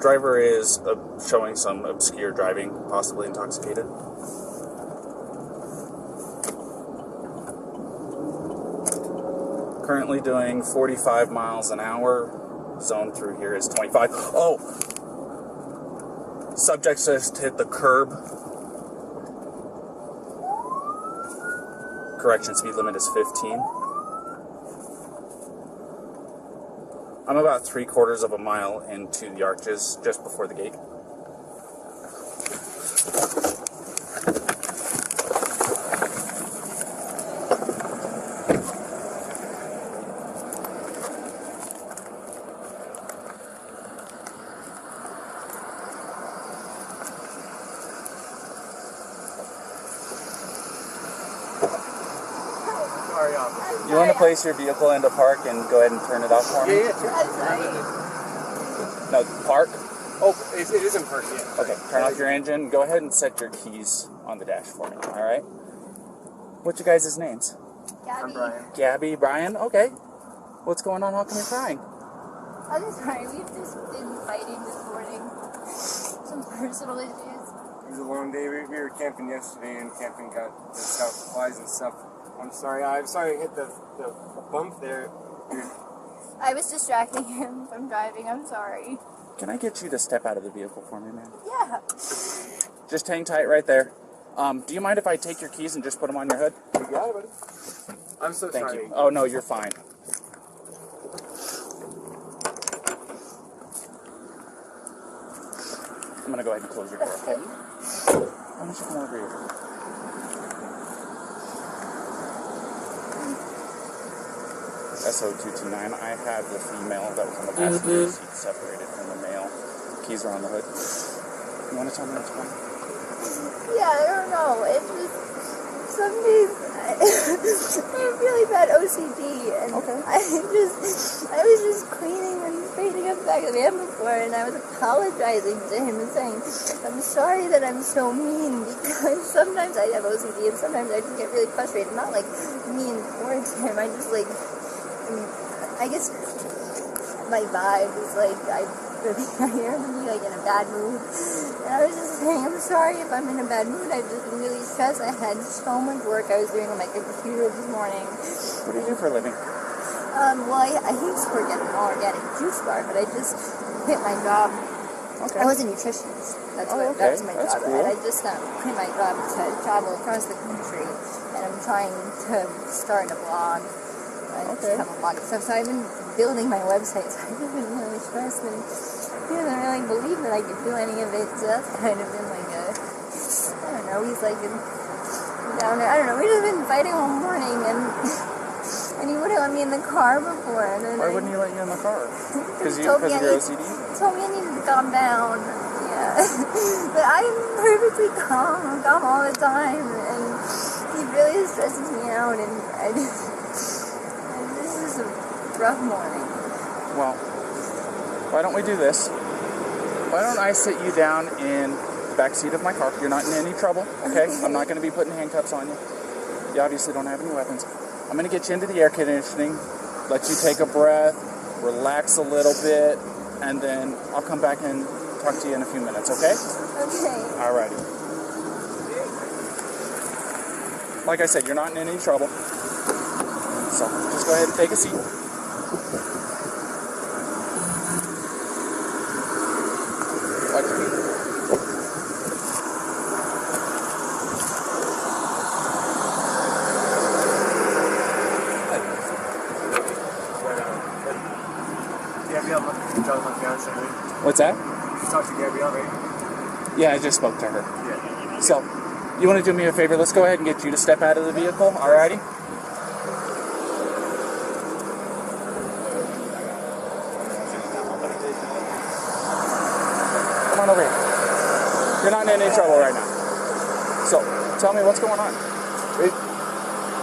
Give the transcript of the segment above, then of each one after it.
Driver is showing some obscure driving, possibly intoxicated. Currently doing 45 miles an hour. Zone through here is 25. Oh! Subject just hit the curb. Correction, speed limit is 15. I'm about 3/4 of a mile into the arches, just before the gate. You want to place your vehicle into park and go ahead and turn it off for me? Yeah, sure. No, park? Oh, it is in park, yeah. Okay, turn off your engine. Go ahead and set your keys on the dash for me, alright? What's your guys' names? Gabby. I'm Brian. Gabby, Brian? Okay. What's going on? How come you're crying? I'm sorry, we've just been fighting this morning. Some personal issues. It was a long day. We were camping yesterday, and camping got flies and stuff. I'm sorry I hit the bump there. I was distracting him from driving, I'm sorry. Can I get you to step out of the vehicle for me, man? Yeah. Just hang tight right there. Do you mind if I take your keys and just put them on your hood? You got it, buddy. I'm so Thank sorry. you. Oh, no, you're fine. I'm going to go ahead and close your door, okay? Why don't you come over here? SO229, I have the female that was on the passenger seat separated from the male. Keys are on the hood. You want to tell me what's going on? Yeah, I don't know. It's just, some days I have really bad OCD, and Okay. I was just cleaning and straightening up the back of the van before, and I was apologizing to him and saying, I'm sorry that I'm so mean, because sometimes I have OCD, and sometimes I just get really frustrated. Not like mean towards him, I just like, I guess my vibe is like, I hear him like in a bad mood. And I was just saying, I'm sorry if I'm in a bad mood. I've just been really stressed. I had so much work I was doing on my computer this morning. What do you do for a living? Well, I used to work at an organic juice bar, but I just quit my job. Okay. I was a nutritionist. That's okay. That was my That's job. cool. And I just quit my job to travel across the country. And I'm trying to start a blog. I just have a blog and stuff. So I've been building my website. So I've just been really stressed. And he doesn't really believe that I could do any of it. So that's kind of been like a, I don't know, he's like down there. I don't know. We've just been fighting all morning. And he wouldn't let me in the car before. And then Why wouldn't he let you in the car? Because of your OCD? He told me I needed to calm down. Yeah. But I'm perfectly calm. I'm calm all the time. And he really stresses me out. And this is a rough morning. Well, why don't we do this? Why don't I sit you down in the back seat of my car? You're not in any trouble, okay? I'm not going to be putting handcuffs on you. You obviously don't have any weapons. I'm going to get you into the air conditioning, let you take a breath, relax a little bit, and then I'll come back and talk to you in a few minutes, okay? Okay. Alrighty. Like I said, you're not in any trouble. So, just go ahead and take a seat. Watch your feet. What's that? You talked to Gabby already? Yeah, I just spoke to her. Yeah. So, you want to do me a favor? Let's go ahead and get you to step out of the vehicle, alrighty? Come on over here. You're not in any trouble right now. So, tell me what's going on.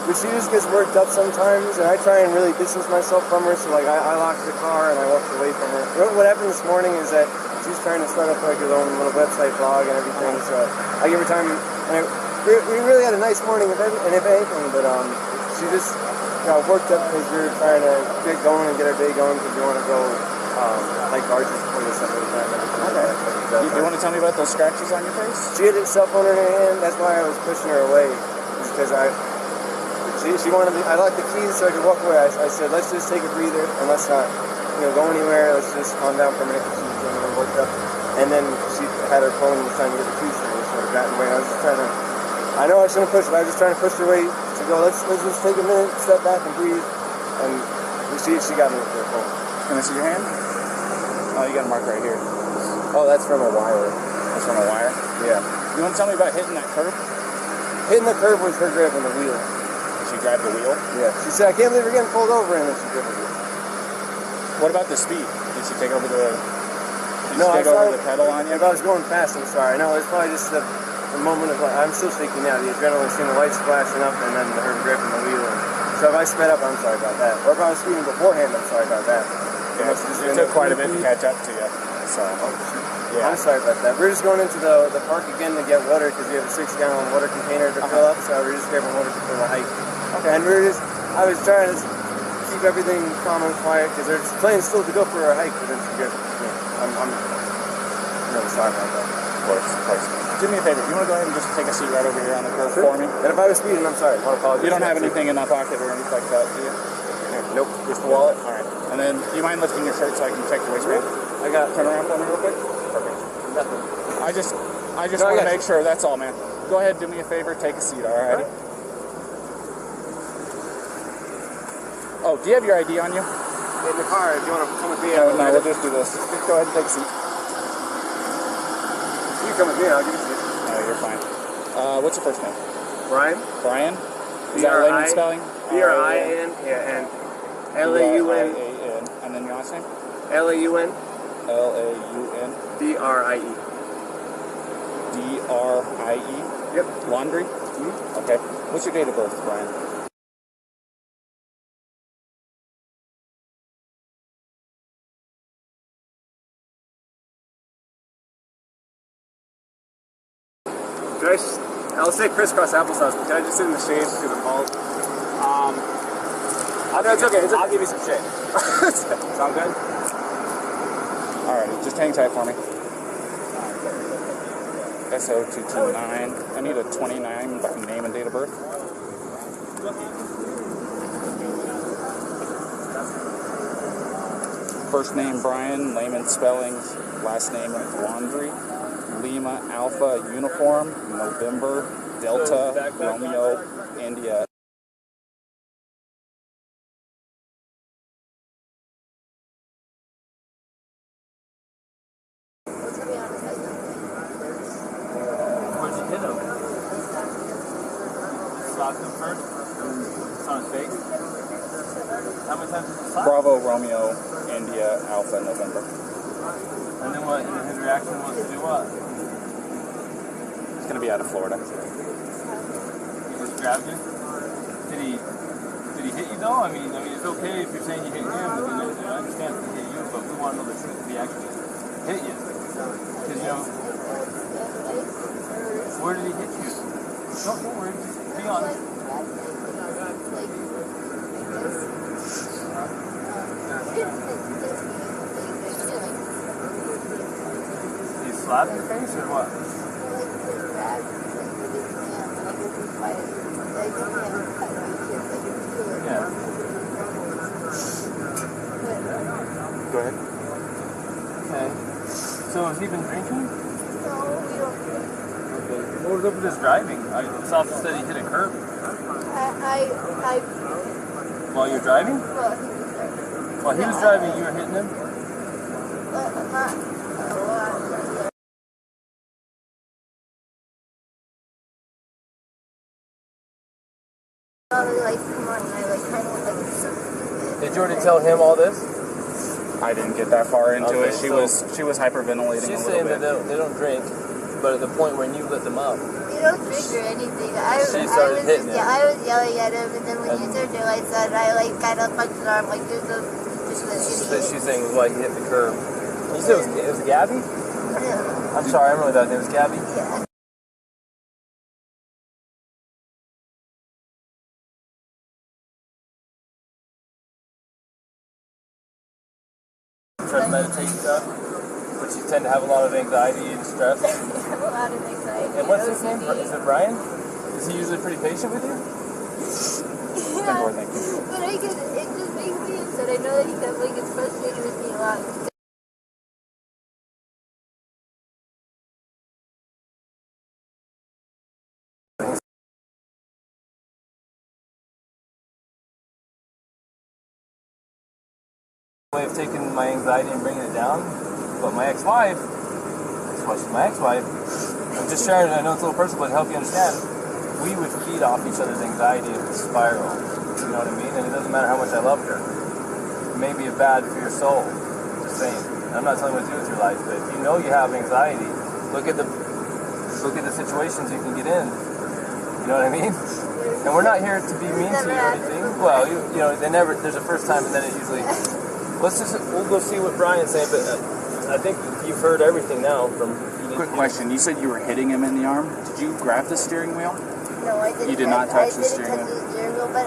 She just gets worked up sometimes, and I try and really distance myself from her, so like I locked the car and I walked away from her. What happened this morning is that she's trying to start up like her own little website blog and everything, so I give her time, and we really had a nice morning, if anything, but she just got worked up because we were trying to get going and get our day going because we want to go like arches before the summer time. Okay. You want to tell me about those scratches on your face? She had a cell phone in her hand. That's why I was pushing her away. Because she wanted me. I locked the keys so I could walk away. I said, let's just take a breather and let's not, go anywhere. Let's just calm down for a minute. She was getting a little worked up. And then she had her phone and was trying to get the keys from me. So I got in the way. I was just trying to. I know I shouldn't push it. I was just trying to push her away to go. Let's just take a minute, step back, and breathe. And she got me with her phone. Can I see your hand? Oh, you got a mark right here. Oh, that's from a wire. That's from a wire? Yeah. You want to tell me about hitting that curb? Hitting the curb was her grabbing the wheel. She grabbed the wheel? Yeah. She said, I can't believe we're getting pulled over, and then she grabbed the wheel. What about the speed? Did she take over the... the pedal on you? If I was going fast, I'm sorry. No, it's probably just the moment of, I'm still shaking now. The adrenaline, seeing the lights flashing up, and then her gripping the wheel. So if I sped up, I'm sorry about that. Or if I was speeding beforehand, I'm sorry about that. Yeah, it took quite a bit to catch up to you. So, yeah. I'm sorry about that. We're just going into the park again to get water because we have a 6-gallon water container to fill up. So we're just grabbing water for the hike. Okay. And I was trying to keep everything calm and quiet because they're planning still to go for our hike, but then she gets, I'm really sorry about that. Of course. Do me a favor. You want to go ahead and just take a seat right over here on the curb for me? And if I was speeding, I'm sorry. I want to apologize. You don't have anything in that pocket or anything like that, do you? Nope. Just the wallet? All right. And then, do you mind lifting your shirt so I can check your waistband? I got it. Turn around for me real quick. Perfect. Nothing. I just want to make sure. That's all, man. Go ahead, do me a favor. Take a seat, all right? Oh, do you have your ID on you? In the car, if you want to come with me. No, we'll just do this. Just go ahead and take a seat. You come with me, I'll give you a seat. No, you're fine. What's your first name? Brian. Brian? Is that layman spelling? B-R-I-N, yeah, and L-A-U-N. And then your last name? L-A-U-N. L-A-U-N. D-R-I-E. D-R-I-E? Yep. Laundrie? Mm-hmm. Okay. What's your date of birth, Brian? I'll say crisscross applesauce, but can I just sit in the shade because I'm bald? It's okay. I'll give you some shade. Sound good? Alright, just hang tight for me. SO229. I need a 29 name and date of birth. First name Brian, layman spellings, last name Laundrie. Lima Alpha Uniform, November, Delta, Romeo, India. Where'd you hit him? Slapped him first? It's on his face? How many times did you slap? Bravo, Romeo, India, Alpha, November. And then what? His reaction was to do what? It's going to be out of Florida. He just grabbed you? Did he hit you though? I mean, it's okay if you're saying you hit him, but then I understand if he hit you, but we want to know the truth if he actually hit you. Because, where did he hit you? Don't worry, just be honest. Did he slap your face or what? Yeah. Go ahead. Okay. So has he been drinking? No, we don't. Okay. What was up with his driving? This officer said he hit a curb. While you're driving? While he was driving, you were hitting him? Did you already tell him all this? I didn't get that far into Okay, it. She was hyperventilating She's a little saying bit. that they don't drink, but at the point when you lit them up. You don't drink or anything. I was started hitting him. I was yelling at him, and then when you turned your lights on, I kind of punched his arm like this. That she's saying was why he hit the curb. You said it was Gabby? Yeah. I'm sorry, I remember that name was Gabby. Yeah. try to meditate and stuff? But you tend to have a lot of anxiety and stress. I have a lot of anxiety. And what's his name? Is it Brian? Is he usually pretty patient with you? Yeah. But it just makes me upset. I know that he definitely gets frustrated with me a lot. Way of taking my anxiety and bringing it down, but my ex-wife, she's my ex-wife, I'm just sharing it, I know it's a little personal, but to help you understand, we would feed off each other's anxiety if it's spiral, you know what I mean? And it doesn't matter how much I love her. It may be bad for your soul, just saying. I'm not telling you what to do with your life, but if you know you have anxiety, look at the situations you can get in, you know what I mean? And we're not here to be mean to you or anything. Well, you know, there's a first time and then it usually... We'll go see what Brian's saying, but I think you've heard everything now from... Quick question. You said you were hitting him in the arm. Did you grab the steering wheel? No, I didn't. You did not touch the steering wheel? I didn't touch the steering wheel, but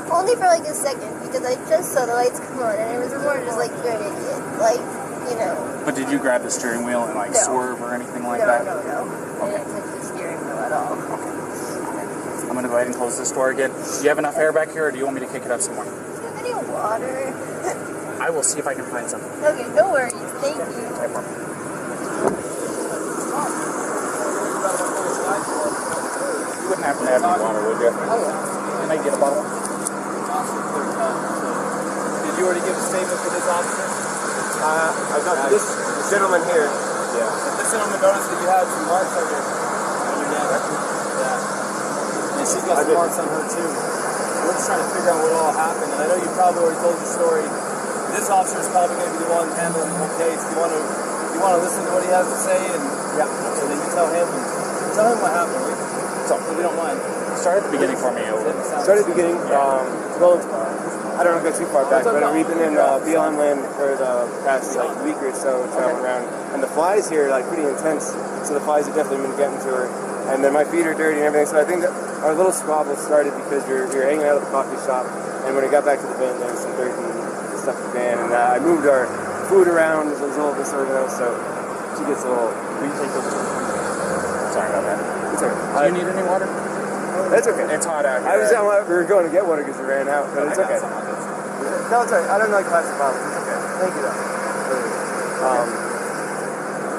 only for like a second, because I just saw the lights come on, and it was more just like, you're an idiot. Like, you know. But did you grab the steering wheel and like swerve or anything like that? No. I didn't touch the steering wheel at all. Okay. I'm going to go ahead and close this door again. Do you have enough air back here, or do you want me to kick it up some more? Do you have any water? I will see if I can find some. Okay, no worries. Thank you. No problem. You wouldn't happen to have any water, would you? Oh, yeah. Can I get a bottle? Did you already give a statement for this officer? I've got this gentleman here. Yeah. This gentleman noticed that you had some marks on your neck. Yeah. And she's got some marks on her too. We're just trying to figure out what all happened. And I know you probably already told your story. This officer is probably going to be the one handling the whole case. You want to listen to what he has to say, and so then you tell him what happened. So we don't mind. Start at the beginning for me. Start at the beginning. Well, I don't want to go too far back, but we've been in BLM land for the past like week or so, traveling around, and the flies here are like pretty intense. So the flies have definitely been getting to her, and then my feet are dirty and everything. So I think that our little squabble started because we were hanging out at the coffee shop, and when we got back to the van, there was some dirt and stuff in the van, and I moved our food around. It was a little disorganized, so she gets a little. Sorry about that. It's okay. Do you need any water? That's okay. It's hot out here. We were going to get water because we ran out, but it's okay. No, it's alright. I don't like plastic bottles. It's okay. Thank you, though.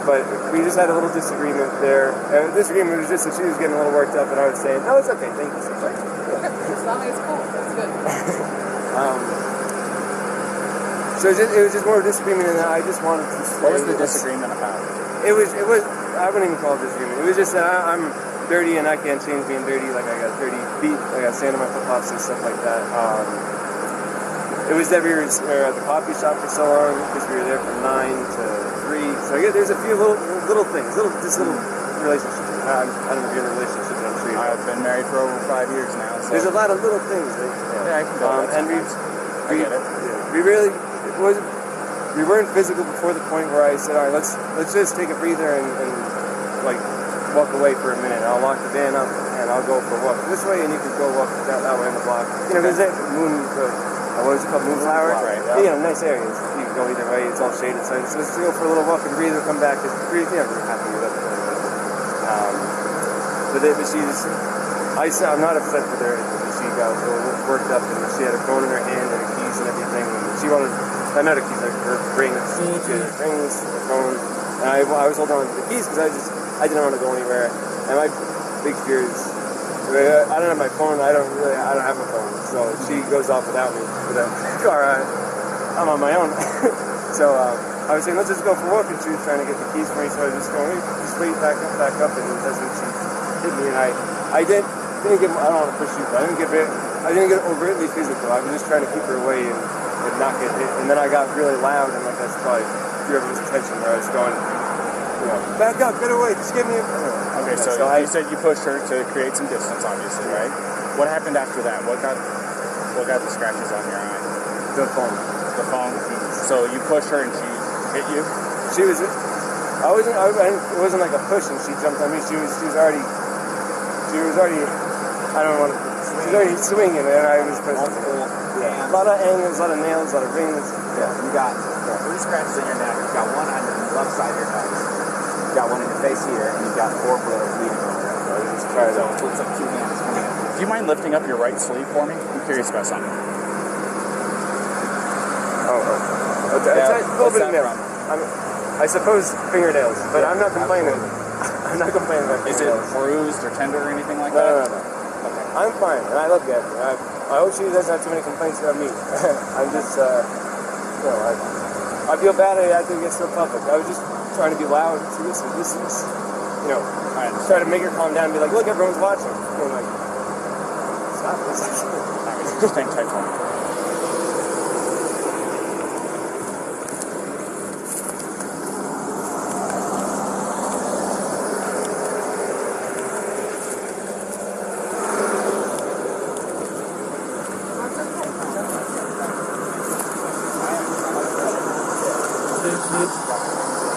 But we just had a little disagreement there. Disagreement was just that she was getting a little worked up, and I was saying, no, it's okay. Thank you so much. It's not like it's cool. That's good. So it was just more of a disagreement, and I just wanted to. What was the disagreement about? It was. I wouldn't even call it disagreement. It was just that I'm dirty and I can't change being dirty. Like I got dirty feet, I got sand on my flip flops and stuff like that. It was that we were at the coffee shop for so long because we were there from 9 to 3. So yeah, there's a few little things, little relationships. I don't know if you're in a relationship, but I'm sure you know. I've been married for over 5 years now. So. There's a lot of little things. Yeah, I can go. And I get it. We really. We weren't physical before the point where I said, all right, let's just take a breather and like walk away for a minute. I'll lock the van up and I'll go for a walk this way, and you can go walk that way on the block. You know, there's that what is it called, Moonflower? Right. Yeah. You know, nice areas. You can go either way. It's all shaded. So let's go for a little walk and breathe and come back. Because we're happy with it. I'm not upset with her. She got worked up and she had a phone in her hand and her keys and everything. And she wanted. Not her keys, her rings, her phone, and I was holding on to the keys because I didn't want to go anywhere. And my big fear is I don't have my phone. I don't have my phone, so she goes off without me with a car. I'm on my own. So I was saying, let's just go for a walk, and she was trying to get the keys for me. So I was just going, just wait, back up, and that's when she hit me. And I didn't get. I don't want to push you, but I didn't get overtly physical. I was just trying to keep her away and not get hit. And then I got really loud, and like that's probably drew everyone's attention where I was going, back up, get away, just give me a... Okay, so you said you pushed her to create some distance, obviously, right? What happened after that? What got the scratches on your eye? The phone. The phone? So you pushed her and she hit you? It wasn't like a push and she jumped on me. She was already, I don't want to, she was already swinging, and I was supposed to... lot of angles, a lot of nails, a lot of rings. Yeah, you got 3 scratches in your neck. You got one on the left side of your nose. You got one in your face here, and you got 4 bleeding over there. So you just try to. So it looks like 2 hands coming in. Do you mind lifting up your right sleeve for me? I'm curious about something. Okay. It's a little bit of nails. I suppose fingernails, but I'm not complaining. I'm not complaining about Is it fingernails. bruised or tender or anything like No. that? Okay. I'm fine, and I love Gabby. I hope she doesn't have too many complaints about me. I'm just, I feel bad I had to get so public. I was just trying to be loud. See, this is, try to make her calm down and be like, look, everyone's watching. And I'm like, stop this. Just hang tight for me.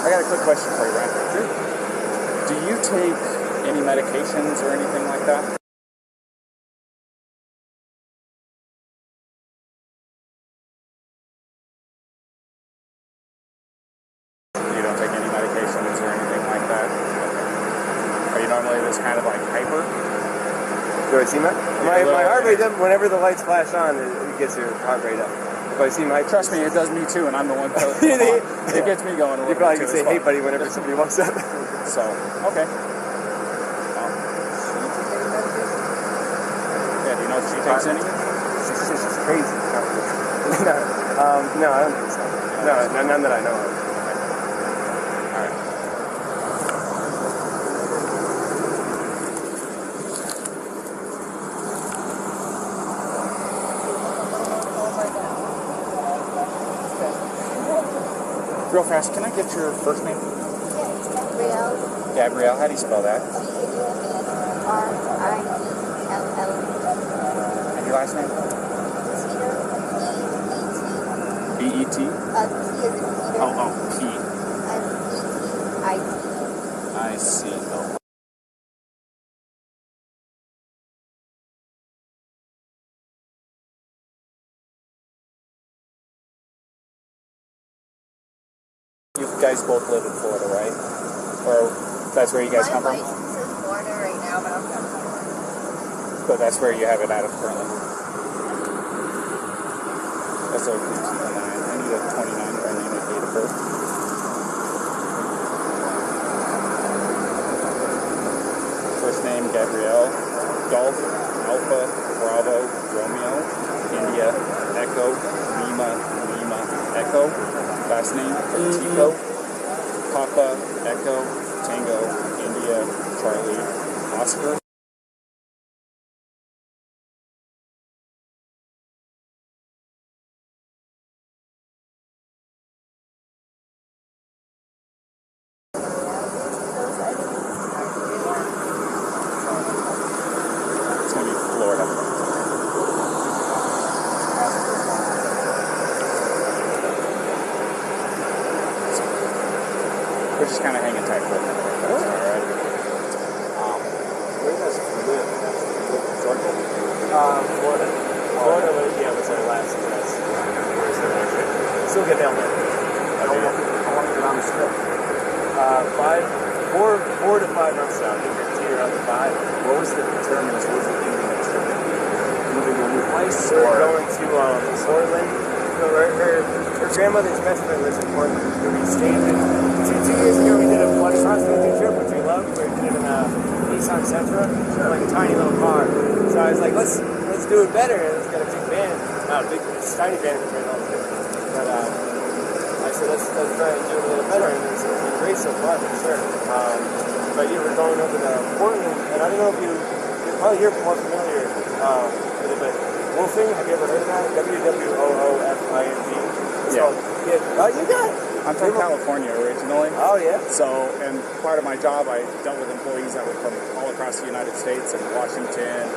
I got a quick question for you, Ryan. Sure. Do you take any medications or anything like that? You don't take any medications or anything like that? Okay. Are you normally this kind of like hyper? Do I see my heart rate up? Whenever the lights flash on, it gets your heart rate up. If I see my... Trust me, it does me too, and I'm the one that it gets me going a little bit. You probably too can say, as well. hey buddy, whenever somebody walks up. So, okay. Yeah, do you know if she takes any? She's crazy. No, I don't think so. No, none that I know of. All right. Real fast, can I get your first name? Gabrielle. Gabrielle, how do you spell that? G-A-B-R-I-E-L-L. And your last name? B-E-T? P is in Peter. Oh, P. And E-T-I-T. I see. Oh. You guys both live in Florida, right? Or that's where you guys come My from? license is Florida right now, but I'm from Florida. But that's where you have it out of currently. That's over 29. I need a 29 by name and date of birth. First name Gabrielle, Golf, Alpha, Bravo, Romeo, India, Echo, Lima, Echo. Last name Petito, Papa, Echo, Tango, India, Charlie, Oscar. It's going to be Florida. We're just kind of hanging tight for a minute. All right. Where does you live? Georgia? Florida. Florida, yeah, was our last address. Still get down there. I want to get on the strip. 4 to 5 months out. I think you're teeter on the 5. What was the terminus? What was the ending of the trip? Moving to a new place? We're Or going to Portland. So her grandmother's best friend lives in Portland. So we stayed there. 2 years ago, we did a blood cross-country trip, which we loved. We did it in a Nissan Sentra, like a tiny little car. So I was like, let's do it better. And it's got a big van. Not a big, it's a tiny van compared to all the different. But I said, let's try and do it a little better. And it's been great so far, for sure. But yeah, we're going over to Portland, and I don't know if you're probably more familiar with it, but Wolfing, have you ever heard of that? W-W-O-O-F-I-N-G. Yeah. Oh, you got it. I'm from California originally. Oh, yeah. So, and part of my job, I dealt with employees that were from all across the United States, and Washington,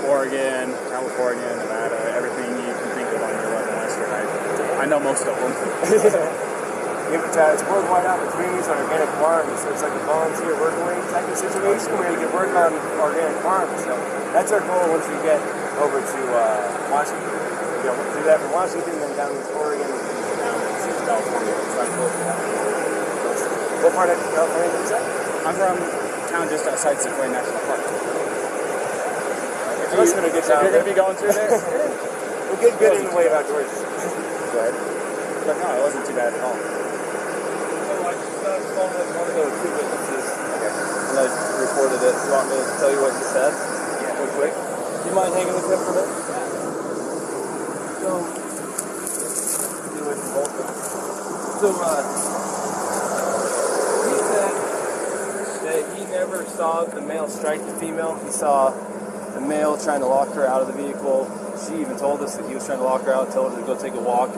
Oregon, California, Nevada, everything you can think of on your level Western. I know most of them. It's worldwide opportunities on organic farms, so it's like a volunteer work-away type of situation where you can work on organic farms. So that's our goal once we get over to Washington. You know, do that from Washington, then down to Oregon, and down to California. Try and pull it down. What part of California did you say? I'm from a town just outside Sequoia National Park. If you're going to be going through there, we'll get good in the way of outdoors. good. But no, it wasn't too bad at all. So I just called one of the two witnesses, and I recorded it. You want me to tell you what he said? Yeah. Real quick. Do you mind hanging with him for a minute? So, get away from both of them. So, he said that he never saw the male strike the female. He saw the male trying to lock her out of the vehicle. She even told us that he was trying to lock her out, tell her to go take a walk.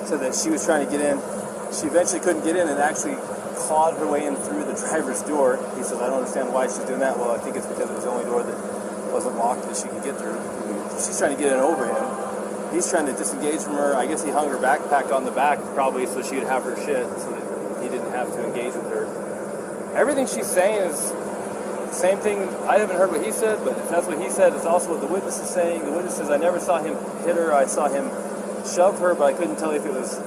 So that she was trying to get in. She eventually couldn't get in and actually clawed her way in through the driver's door. He says, I don't understand why she's doing that. Well, I think it's because it was the only door that wasn't locked that she could get through. She's trying to get in over him. He's trying to disengage from her. I guess he hung her backpack on the back probably so she would have her shit so that he didn't have to engage with her. Everything she's saying is the same thing. I haven't heard what he said, but if that's what he said, it's also what the witness is saying. The witness says, I never saw him hit her. I saw him shove her, but I couldn't tell if it was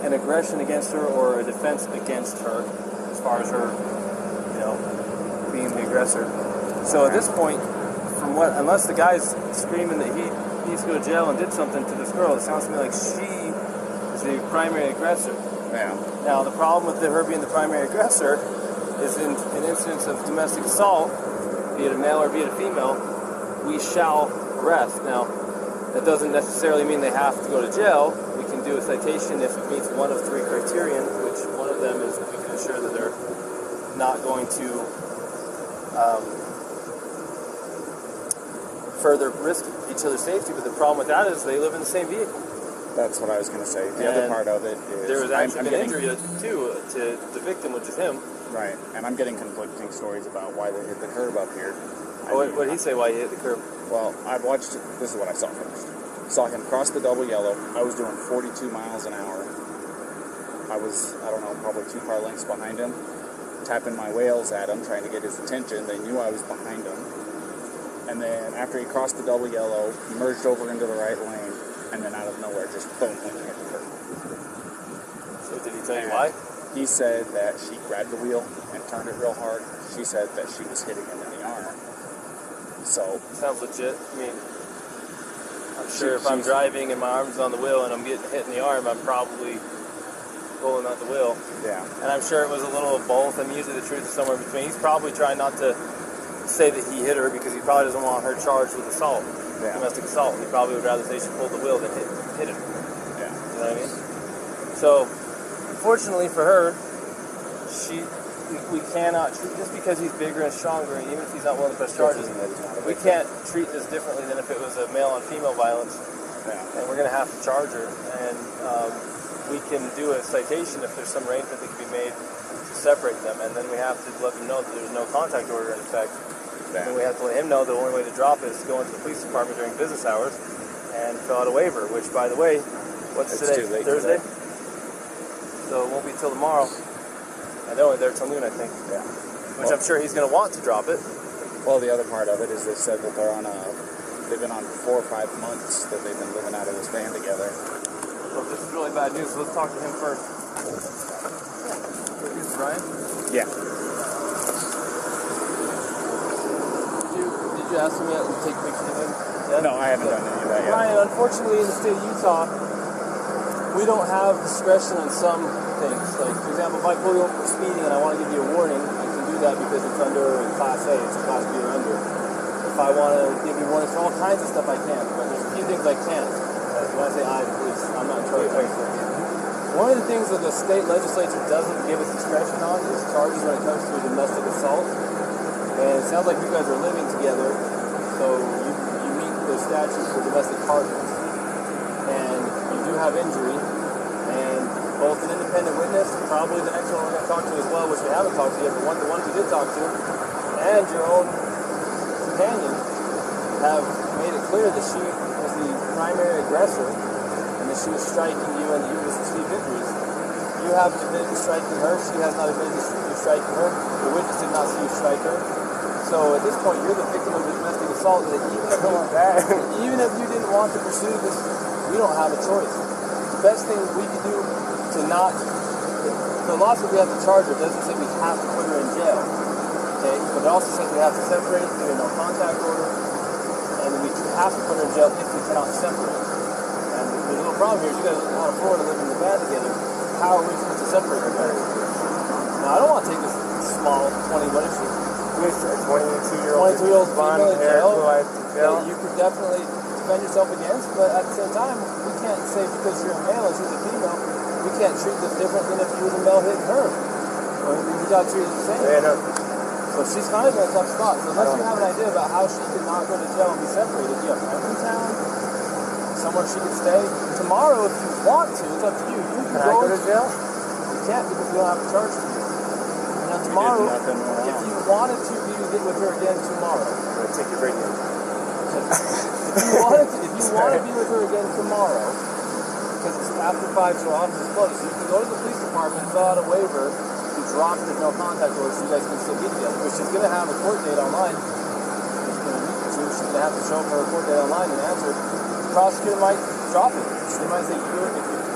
an aggression against her or a defense against her as far as her, you know, being the aggressor. So at this point, from what, unless the guy's screaming that he needs to go to jail and did something to this girl, it sounds to me like she is the primary aggressor. Yeah. Now, the problem with her being the primary aggressor is in an instance of domestic assault, be it a male or be it a female, we shall arrest. Now, that doesn't necessarily mean they have to go to jail. We can do a citation if it meets one of three criterion, which one of them is that we can ensure that they're not going to further risk each other's safety. But the problem with that is they live in the same vehicle. That's what I was going to say. The other part of it is there was actually I'm an injury too to the victim, which is him. Right, and I'm getting conflicting stories about why they hit the curb up here. What did he say why he hit the curb? Well, I watched, this is what I saw first. Saw him cross the double yellow. I was doing 42 miles an hour. I was, I don't know, probably 2 car lengths behind him, tapping my wheels at him, trying to get his attention. They knew I was behind him. And then after he crossed the double yellow, he merged over into the right lane, and then out of nowhere, just boom, went and hit the curb. So did he tell you why? He said that she grabbed the wheel and turned it real hard. She said that she was hitting him in the arm. So sounds legit. I mean, I'm sure if I'm driving and my arm's on the wheel and I'm getting hit in the arm, I'm probably pulling out the wheel. Yeah. And I'm sure it was a little of both. I mean, usually the truth is somewhere between. He's probably trying not to say that he hit her because he probably doesn't want her charged with assault, domestic assault. He probably would rather say she pulled the wheel than hit him. Yeah. You know what I mean? So, unfortunately for her, we cannot treat, just because he's bigger and stronger, and even if he's not willing to press charges, we can't treat this differently than if it was a male on female violence. Yeah. And we're going to have to charge her. And we can do a citation if there's some arrangement that can be made to separate them. And then we have to let them know that there's no contact order in effect. Yeah. And we have to let him know the only way to drop it is to go into the police department during business hours and fill out a waiver, which, by the way, what's today? Thursday? So it won't be till tomorrow. And they're only there till noon, I think. Yeah. Which I'm sure he's going to want to drop it. Well, the other part of it is they said that they've been on 4 or 5 months that they've been living out of this van together. Well, this is really bad news, so let's talk to him first. This is Ryan? Yeah. Did you ask him yet to take pictures of him? Yeah? No, I haven't done any of that yet. Ryan, unfortunately in the state of Utah, we don't have discretion on some things. Like, for example, if I pull you over for speeding and I want to give you a warning, I can do that because it's under Class A, it's a Class B or under. If I want to give you warnings for all kinds of stuff, I can. But there's a few things I can't. When I say I, please, I'm not in charge of it. One of the things that the state legislature doesn't give us discretion on is charges when it comes to a domestic assault. And it sounds like you guys are living together, so you meet the statute for domestic partners. And you do have injury, and both an independent witness, probably the next one we're going to talk to as well, which we haven't talked to yet, but the ones we did talk to, and your own companion have made it clear that she was the primary aggressor and that she was striking you and you just received injuries. You haven't admitted to striking her, she has not admitted to striking her, the witness did not see you strike her. So at this point, you're the victim of a domestic assault that even if you didn't want to pursue this we don't have a choice. The best thing we can do to not, the law says we have to charge her, doesn't say we have to put her in jail. Okay, but it also says we have to separate through a no contact order, and we have to put her in jail if we cannot separate. And the little problem here is you guys out of Florida living in the van together. How are we supposed to separate her guys? Now I don't want to take this small 20, what is she? 22-year-old blonde hair, jail. jail. Oh. You could definitely defend yourself against, but at the same time, we can't say because you're a male and she's a female, we can't treat this different than if you were the male hitting her. Or we got treated the same. Yeah, no. So she's kind of in a tough spot. So unless you have an idea about how she could not go to jail and be separated, you have friends in town, somewhere she could stay. Tomorrow, if you want to, it's up to you. You can Can I go to jail? You can't because we don't have a charge for you. Now tomorrow, if you wanted to be with her again tomorrow, I'm going to take your break in. if you want to be with her again tomorrow, because it's after 5, so office is closed, so you can go to the police department, fill out a waiver, to drop the no contact order so you guys can still be together. But she's going to have a court date online. She's going to have to show up for a court date online and answer. The prosecutor might drop it. They might say,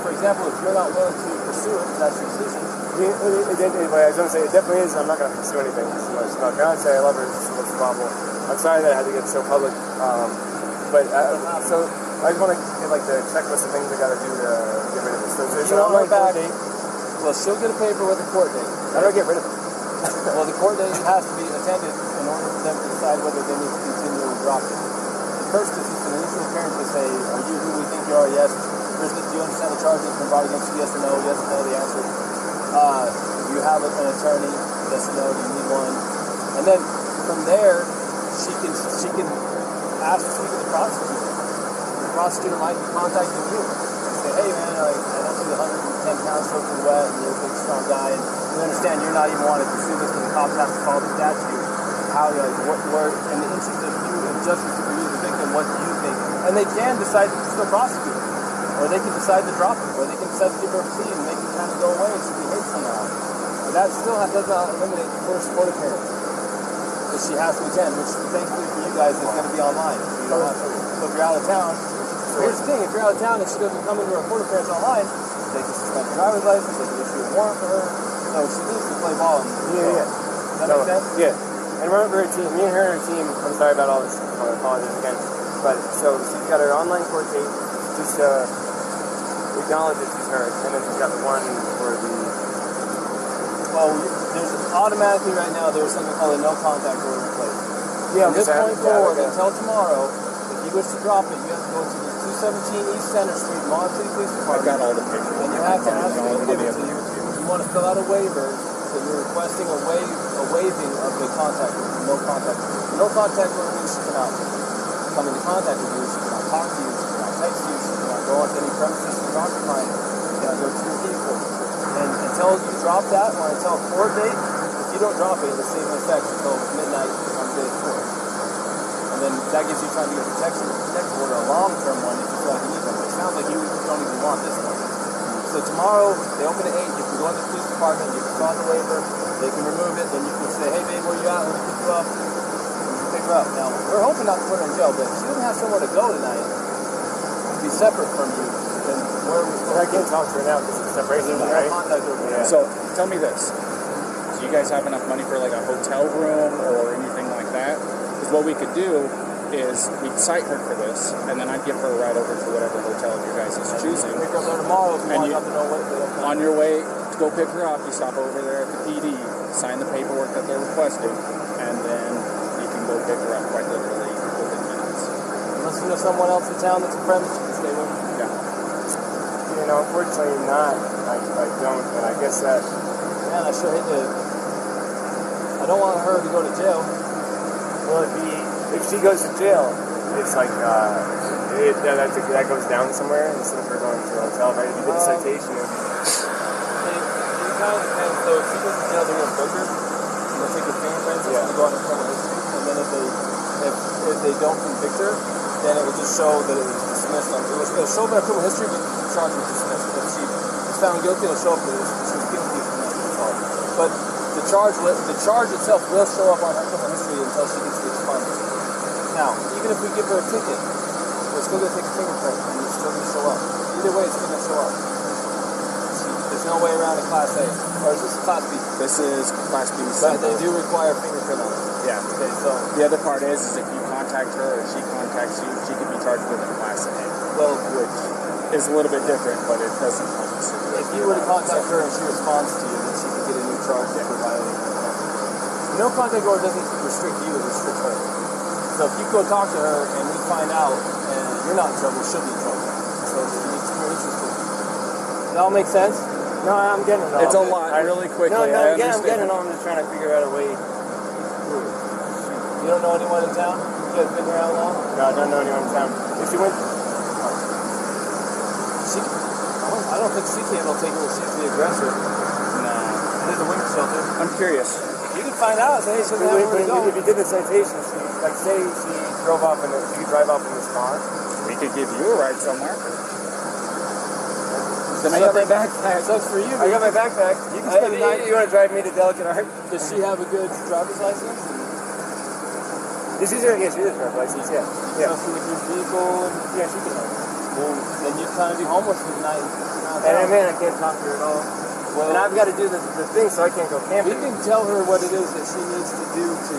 for example, if you're not willing to pursue it, that's your decision. I was going to say, it definitely is. I'm not going to pursue anything. It's about fiance. I love her. It's possible. I'm sorry that I had to get so public. So I just want to get like the checklist of things I got to do to get rid of this. So it's an online court date. Well, she'll get a paper with a court date. How do I get rid of it? Well, the court date has to be attended in order for them to decide whether they need to continue or drop it. First is just an initial appearance to say, are you who we think you are? Yes. Do you understand the charges been brought against you? Yes or no? Yes or no, the answer. Do you have an attorney? Yes or no? Do you need one? And then from there, she can ask to speak to the prosecutor. The prosecutor might be contacting you. Say, hey man, I don't see 110 pounds soaking wet, and you're a big strong guy, and we understand you're not even wanting to pursue this, but the cops have to call the statute. How, what, in the interest of you and justice for you, the victim, what do you think? And they can decide to still prosecute it, or they can decide to drop it, or they can decide to give her a plea and make it kind of go away and she behaves somehow. But that still does not eliminate the first court appearance that she has to attend, which thankfully for you guys is going to be online. So you don't have to. So if you're out of town. Here's the thing, if you're out of town and she doesn't come into her court appearance online, they can suspend her driver's license, they can issue a warrant for her. So she needs to play ball. Yeah. Does that make sense? Yeah. And remember her team, me and her and her team, I'm sorry about all this, I apologize again. But so she's got her online court date, just acknowledge that she's her, and then she's got the one for the... Well, there's automatically right now, there's something called a no contact order in place. Yeah, from this point forward, okay. until tomorrow, if you wish to drop it, you have to go to the 217 East Center Street, Mon City Police Department. I've got all the pictures. And you have to ask them to give it to you. You want to fill out a waiver, so you're requesting a waiving of the contact order, no contact order. No contact order means she cannot come into contact with you, she cannot talk to you, she cannot text you, she cannot go onto any premises she's occupying, she cannot go to your vehicle. And until you drop that, or until a court date, if you don't drop it, it's in effect until midnight on day 4. And then that gives you time to get a protection order, a long-term one, if you feel like you need one. But it sounds like you don't even want this one. So tomorrow, they open at 8, you can go into the police department, you can file the waiver, they can remove it, then you can say, hey babe, where you at? Let me pick you up. And you can pick her up. Now, we're hoping not to put her in jail, but if she doesn't have somewhere to go tonight, to be separate from you, then where are we supposed to I can't talk to her now because it's separation, right? Yeah. So tell me this: do you guys have enough money for like a hotel room or anything like that? Because what we could do is we'd cite her for this, and then I'd give her a ride over to whatever hotel you guys is choosing. Pick her up there tomorrow if you And want you- to know what they On your way to go pick her up, you stop over there at the PD, sign the paperwork that they're requesting, and then you can go pick her up quite literally within minutes. Unless you know someone else in town that's a friend that you can stay with. Yeah. You know, unfortunately not. I don't, and I guess that... Man, I sure hate to... I don't want her to go to jail. Will it be... If she goes to jail, it's like, that goes down somewhere instead of her going to a hotel, right? If you get a citation, It kind of depends. So if she goes to jail, they're going to book her. And they'll take her fingerprints and she'll go on her criminal history. And then if they don't convict her, then it will just show that it was dismissed. It'll show that her criminal history, but the charge was dismissed. If she was found guilty, it'll show up that she was guilty of the charge. But the charge itself will show up on her criminal history until she gets the expunged. Now, even if we give her a ticket, we're still going to take a fingerprint and still going to show up. Either way, it's going to show up. There's no way around a Class A. Or is this Class B? This is Class B. But they do require fingerprint on it. Yeah. Okay, so The other part is if you contact her or she contacts you, she could be charged with a Class A, well, which is a little bit different, but it doesn't help the situation. if you were to contact her and she responds to you, then she could get a new charge for violating her contact. No contact order doesn't restrict you, it restricts her. So if you go talk to her and we find out and you're not in trouble, she'll be in trouble. So you're interested. Does that all make sense? No, I'm getting it all. It's a lot, really quickly. No, I I'm getting understand. it all. I'm just trying to figure out a way. You don't know anyone in town? You guys been around long? No, I don't know anyone in town. If you went, I don't think CK will take her if she's the aggressor. No. There's a winter shelter. I'm curious. You can find out. Say, hey, she doesn't have where to go. if you did the citation, like say she drove off in you could drive off in this car. We could give you a ride somewhere. I got my backpack. Sucks for you. I got my backpack. You can spend the night. You want to drive me to Delicate Art? Does she have a good driver's license? Yes, she does driver's license. Yeah. Yeah. With your vehicle? Yeah, she can. Well, then you kind of be homeless for the night. And man, I can't talk to her at all. Well, and I've got to do the thing, so I can't go we camping. can tell her what it is that she needs to do to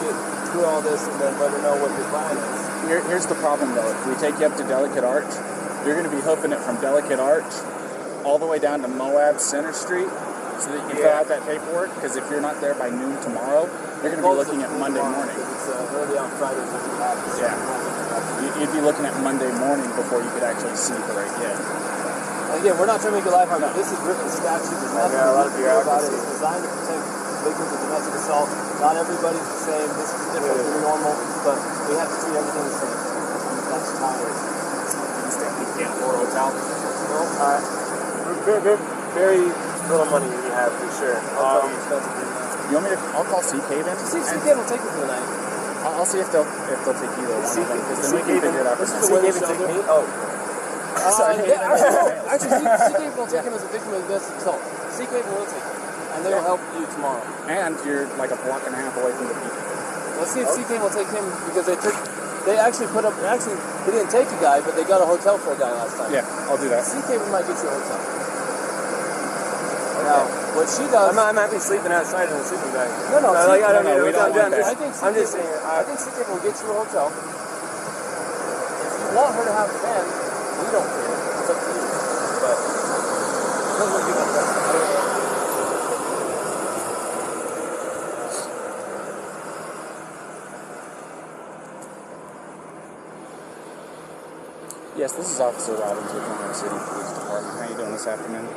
get through all this, and then let her know what your plan is. Here's the problem, though. If we take you up to Delicate Arch, you're going to be hoofing it from Delicate Arch all the way down to Moab Center Street so that you can fill out that paperwork, because if you're not there by noon tomorrow, you're going to be looking at Monday morning. It's early on Fridays when you have this. Yeah. You'd be looking at Monday morning before you could actually see her again. And again, we're not trying to make your life hard. This is written statute. There's nothing a lot of you can do about it. bureaucracy. It's designed to protect victims of domestic assault. Not everybody's the same. This is different than normal, but we have to treat everything the same. That's how it is. You can't afford a hotel. Very little money we have for sure. You want me to? I'll call Sea Haven. See if CK will take you for the night. I'll see if they'll take either one of them, because then we can figure it out. This is from the there. winter shelter. Take me? Oh. Sorry. Actually, CK will take him as a victim of domestic assault. CK will take him, and they will help you tomorrow. And you're like a block and a half away from the people. Let's see if CK will take him, because they actually they didn't take a guy, but they got a hotel for a guy last time. Yeah, I'll do that. CK might get you a hotel. Now, what she does... I'm happy sleeping outside in the sleeping bag. No, we don't want that. I'm just saying, I think CK will get you a hotel. If you want her to have a van, we don't care. It's up to you. But it doesn't look like that. I don't know. Yes, this is Officer Robbins with Laundrie City Police Department. How you doing this afternoon?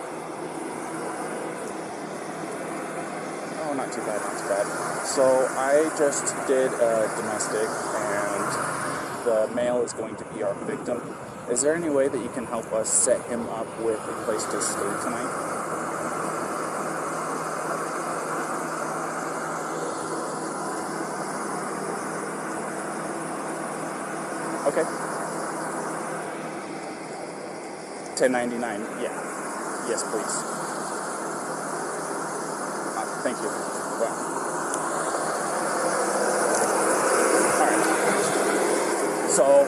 Oh, not too bad, not too bad. So I just did a domestic, and the male is going to be our victim. Is there any way that you can help us set him up with a place to stay tonight? Okay. $10.99. Yeah. Yes, please. Thank you. Well. All right. So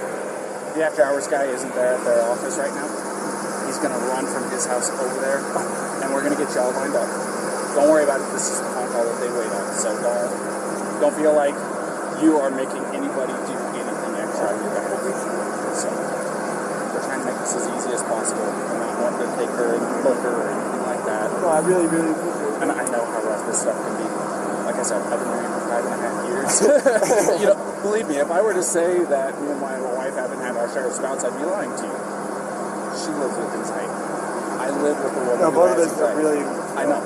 the after hours guy isn't there at their office right now. He's gonna run from his house over there, and we're gonna get you all lined up. Don't worry about it. This is the phone call that they wait on. So don't feel like you are making anybody do anything extra on your behalf. So we're trying to make this as easy as possible. I'm not wanting to take her and book her or anything like that. No, I really appreciate it. And I know how rough this stuff can be. Like I said, I've been married for 5.5 years. You know, believe me, if I were to say that me and my wife haven't had our share of spouts, I'd be lying to you. She lives with anxiety. I live with a woman No, who both of has us are anxiety. really... I know.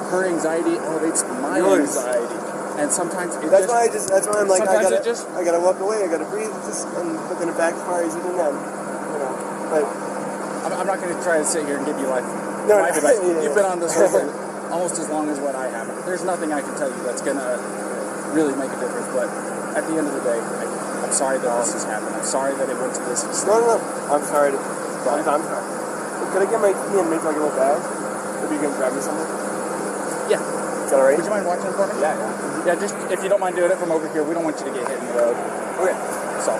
Her anxiety elevates my Yours. anxiety. And sometimes it That's why I'm like, I gotta walk away, I gotta breathe, and then it backfires even then, you know, but... I'm not going to try to sit here and give you life advice. You've been on this whole thing almost as long as what I have. There's nothing I can tell you that's going to really make a difference, but at the end of the day, I'm sorry that this has happened. I'm sorry that it went to this extent. No, I'm sorry. I'm sorry. Could I get my key and make like a little bag? Maybe you can grab me something? Yeah. Is that alright? Would you mind watching it for me? Yeah. Yeah, just if you don't mind doing it from over here, we don't want you to get hit in the road. Okay. So.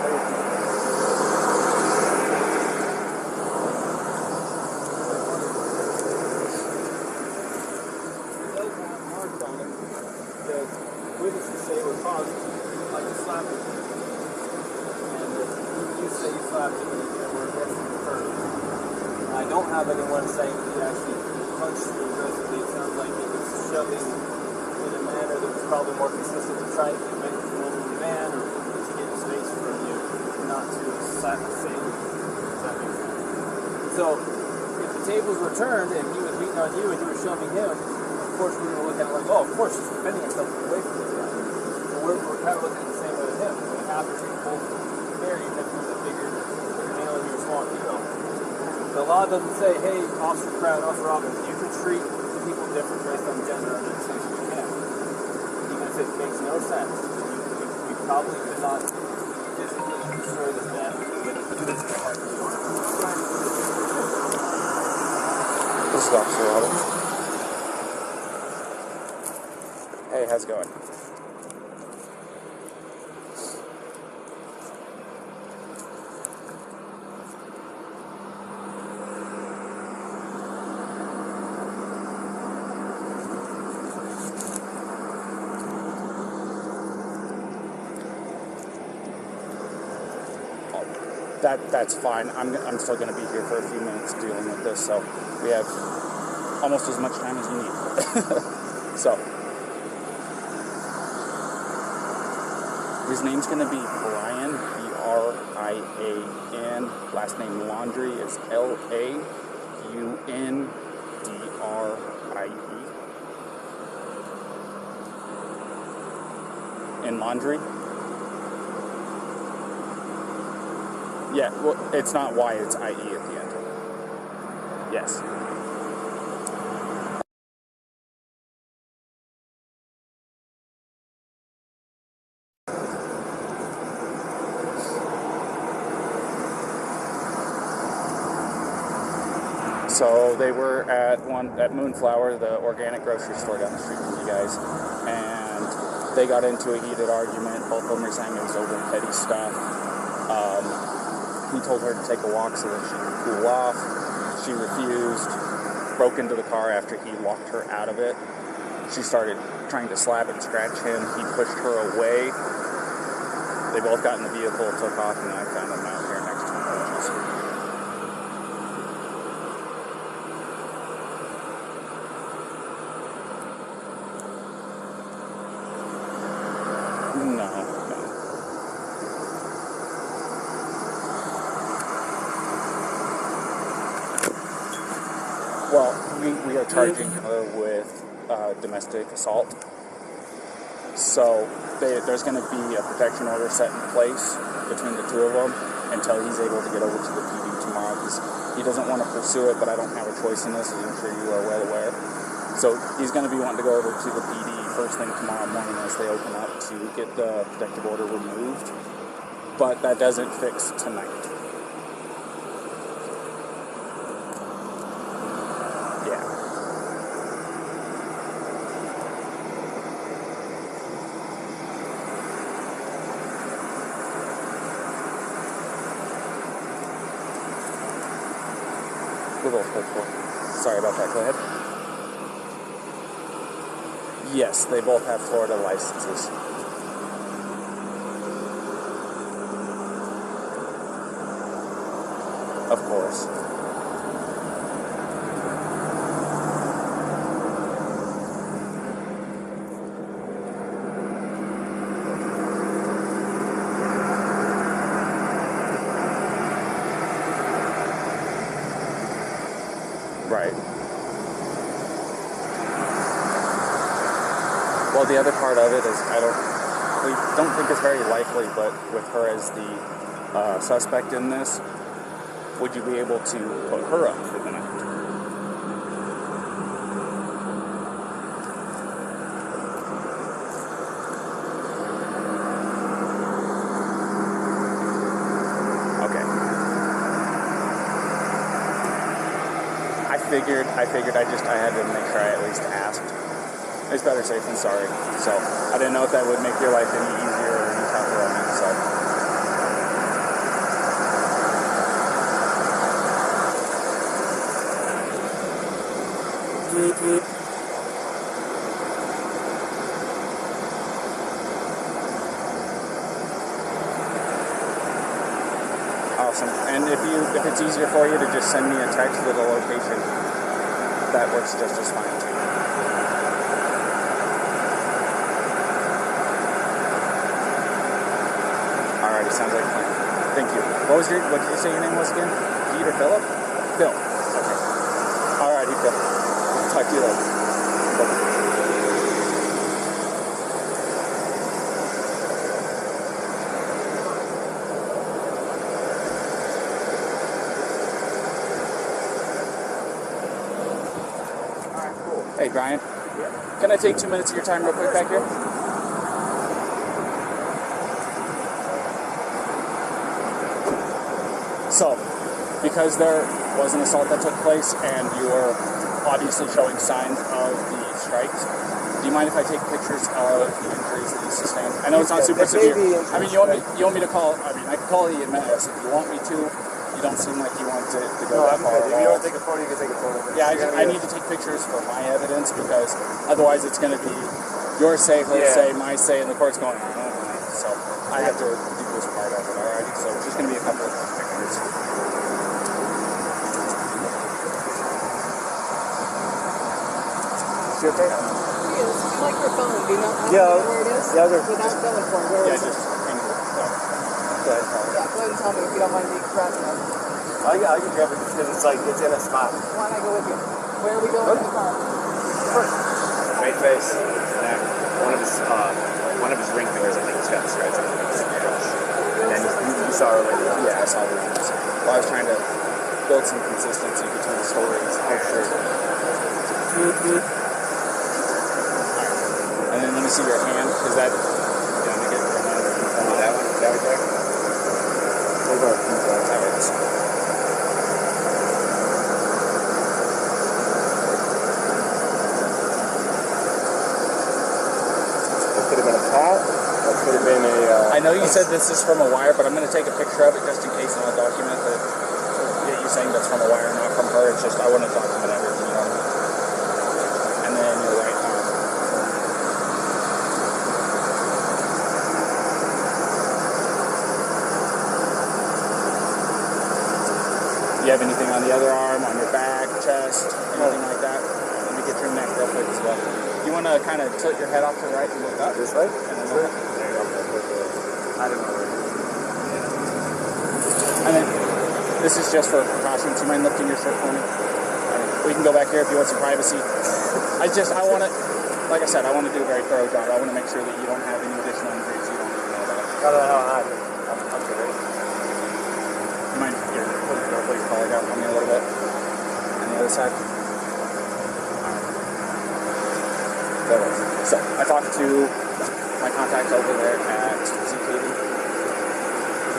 I don't have anyone saying that he actually punched you aggressively. It sounds like he was shoving in a manner that was probably more consistent to try and convince the woman in the van or to get space from you, not to assail you. Does that make sense? So, if the tables were turned and he was beating on you and you were shoving him, of course we're going to look at it like, oh, of course, she's defending herself away from this guy. So we're kind of looking at the same way with him. We have to treat both fair, even if he's a bigger male and you're a small female. The law doesn't say, hey, Officer Crown, Officer Robbins, you can treat people different based on gender under the section you can. Even if it makes no sense. You probably could not physically destroy this man with this heart. This is Officer Robbins. Hey, how's it going? That's fine. I'm still going to be here for a few minutes dealing with this, so we have almost as much time as you need. So, his name's going to be Brian, B-R-I-A-N. Last name Laundrie is L-A-U-N-D-R-I-E. In Laundrie? Yeah, well, it's not Y, it's I-E at the end. Yes. So they were at Moonflower, the organic grocery store down the street from you guys, and they got into a heated argument. Both of them were saying it was over petty stuff. He told her to take a walk so that she could cool off. She refused, broke into the car after he locked her out of it. She started trying to slap and scratch him. He pushed her away. They both got in the vehicle, took off, and I found them out here next to the bushes. No. Well, we are charging her with domestic assault. So there's going to be a protection order set in place between the two of them until he's able to get over to the PD tomorrow. He doesn't want to pursue it, but I don't have a choice in this, as I'm sure you are well aware. So he's going to be wanting to go over to the PD first thing tomorrow morning as they open up to get the protective order removed. But that doesn't fix tonight. Sorry about that, go ahead. Yes, they both have Florida licenses. Of course. Right. Well, the other part of it is we don't think it's very likely, but with her as the suspect in this, would you be able to put her up for the night? I figured I had to make sure I at least asked. It's better safe than sorry. So I didn't know if that would make your life any easier or any tougher on me. So awesome. And if you if it's easier for you to just send me a text with a location, that works just as fine too. Alrighty, sounds like a plan. Thank you. What did you say your name was again? Pete or Philip? Phil. Okay. Alrighty, Phil. I'll talk to you later. Bye-bye. Hey, Brian. Yeah. Can I take 2 minutes of your time real quick back here? So, because there was an assault that took place and you were obviously showing signs of the strikes, do you mind if I take pictures of the injuries that you sustained? I know it's not super severe. I mean, you want me to call, I can call the EMS if you want me to. You don't seem like you want to go that far. If you want to take a photo, you can take a photo. Yeah, I need to take pictures for my evidence because otherwise it's going to be your say, her say, my say, and the court's going, so I have to do this part of it, alright? So it's just going to be a couple of pictures. You okay? Yes, you like your phone. Do you not have where it is? Yeah, without telephone, where is it? Just hang it. Go ahead, Paul. Yeah, go ahead and tell me if you don't mind me grabbing it. I can grab it because it's in a spot. Why don't I go with you? Where are we going in the car? Right face. One of his ring fingers, I think, has got scratched on his brush. And then you saw her later. Yeah, I saw the videos. Well, I was trying to build some consistency between the stories. Oh, sure. And then let me see your hand. Is that... Yeah, let me get your hand. That one? That right there? Hold on. That works. That could have been a pat. That could have been a... I know you said this is from a wire, but I'm going to take a picture of it just in case and I'll document that you're saying that's from a wire, not from her. It's just I want to document everything, you know what I mean? And then your right arm. Do you have anything on the other arm, on your back, chest, anything like that? Let me get your neck real quick as well. You want to kind of tilt your head off to the right and look up? This way? And then look up. There you go. I don't know. And then, this is just for precautions. You mind lifting your shirt for me? We can go back here if you want some privacy. I want to, like I said, I want to do a very thorough job. I want to make sure that you don't have any additional injuries you don't even know about. I'm good. You mind put your collar down for me a little bit? On the other side? So, I talked to my contacts over there at ZKD.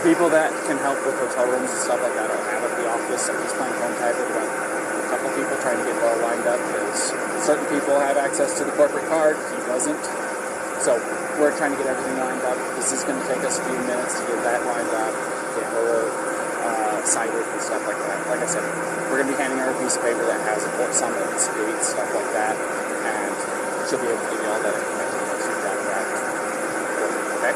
People that can help with hotel rooms and stuff like that are out of the office. I'm just playing phone tag with a couple people trying to get well lined up because certain people have access to the corporate card, he doesn't. So we're trying to get everything lined up. This is going to take us a few minutes to get that lined up, get her cited and stuff like that. Like I said, we're going to be handing her a piece of paper that has some of its dates, stuff like that, and she'll be able to give you all that information once you've got that. Okay?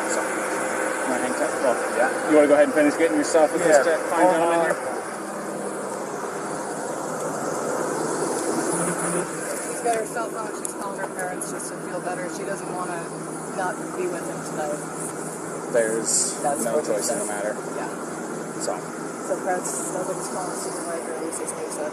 So, you want to hang tight? Well, yeah. You want to go ahead and finish getting your stuff with this fine gentleman here? She's got her cell phone. She's calling her parents just to feel better. She doesn't want to not be with him tonight. There's no choice in the matter. Yeah. So parents, nobody's calling the supervisor, at least that's what he said.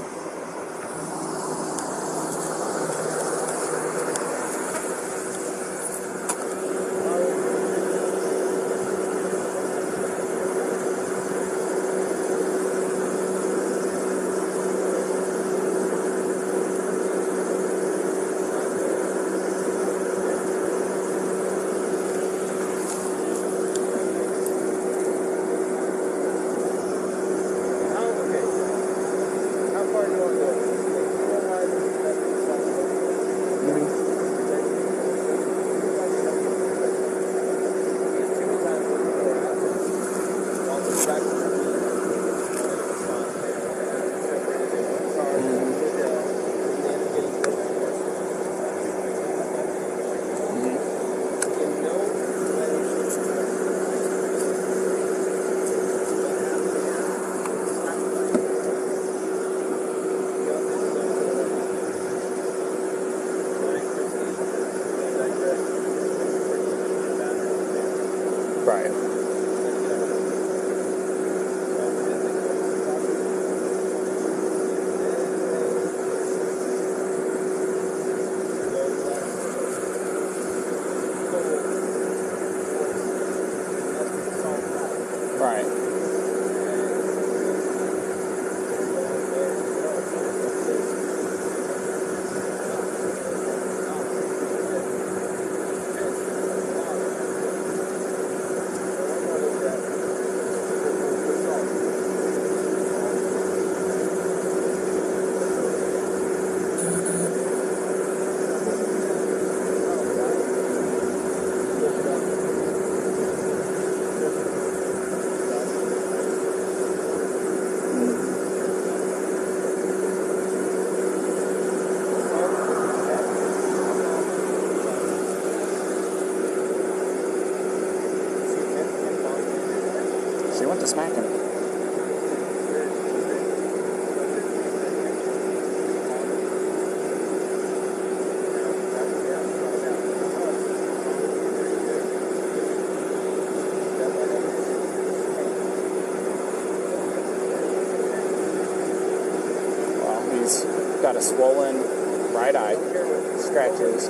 to smack him. Well, he's got a swollen right eye, scratches,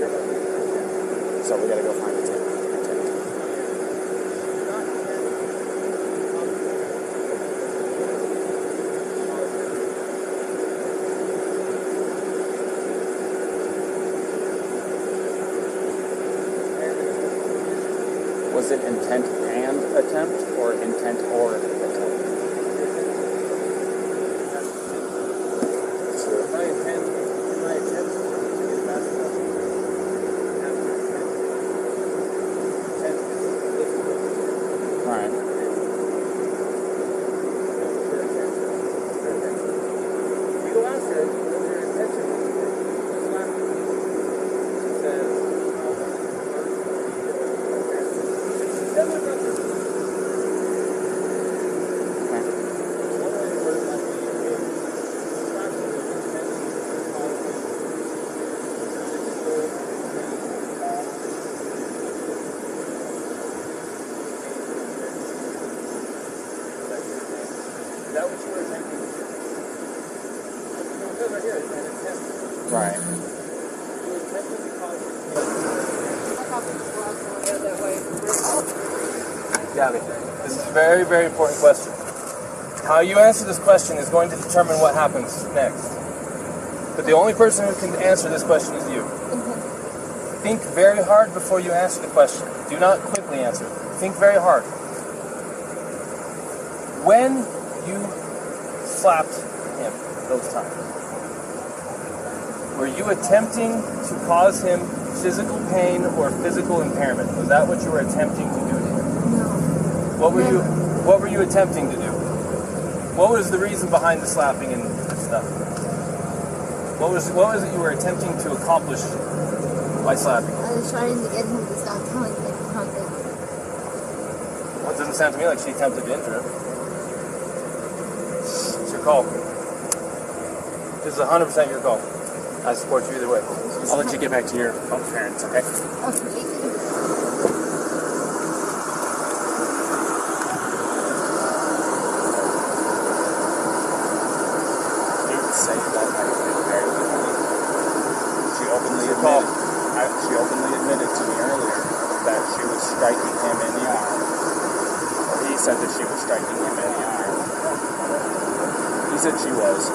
so we gotta go find a tent. Was it intent and attempt, or intent or attempt? My intent to get basketball. Alright. You go ask her what your intention is. She says, is that what you were attempting to do? No, it says right here, it's an attempt. Right. You were attempting to cause That way. Gabby, this is a very, very important question. How you answer this question is going to determine what happens next. But the only person who can answer this question is you. Think very hard before you answer the question. Do not quickly answer. Think very hard. When you slapped him those times, were you attempting to cause him physical pain or physical impairment? Was that what you were attempting to do to him? No. What were you attempting to do? What was the reason behind the slapping and stuff? What was it you were attempting to accomplish by slapping? I was trying to get him to stop telling me something. Well, it doesn't sound to me like she attempted to injure him. It's your call. This is 100% your call. I support you either way. I'll let you get back to your parents, okay? She openly admitted to me earlier that she was striking him in the arm. Or he said that she was striking him in the arm. He said she was,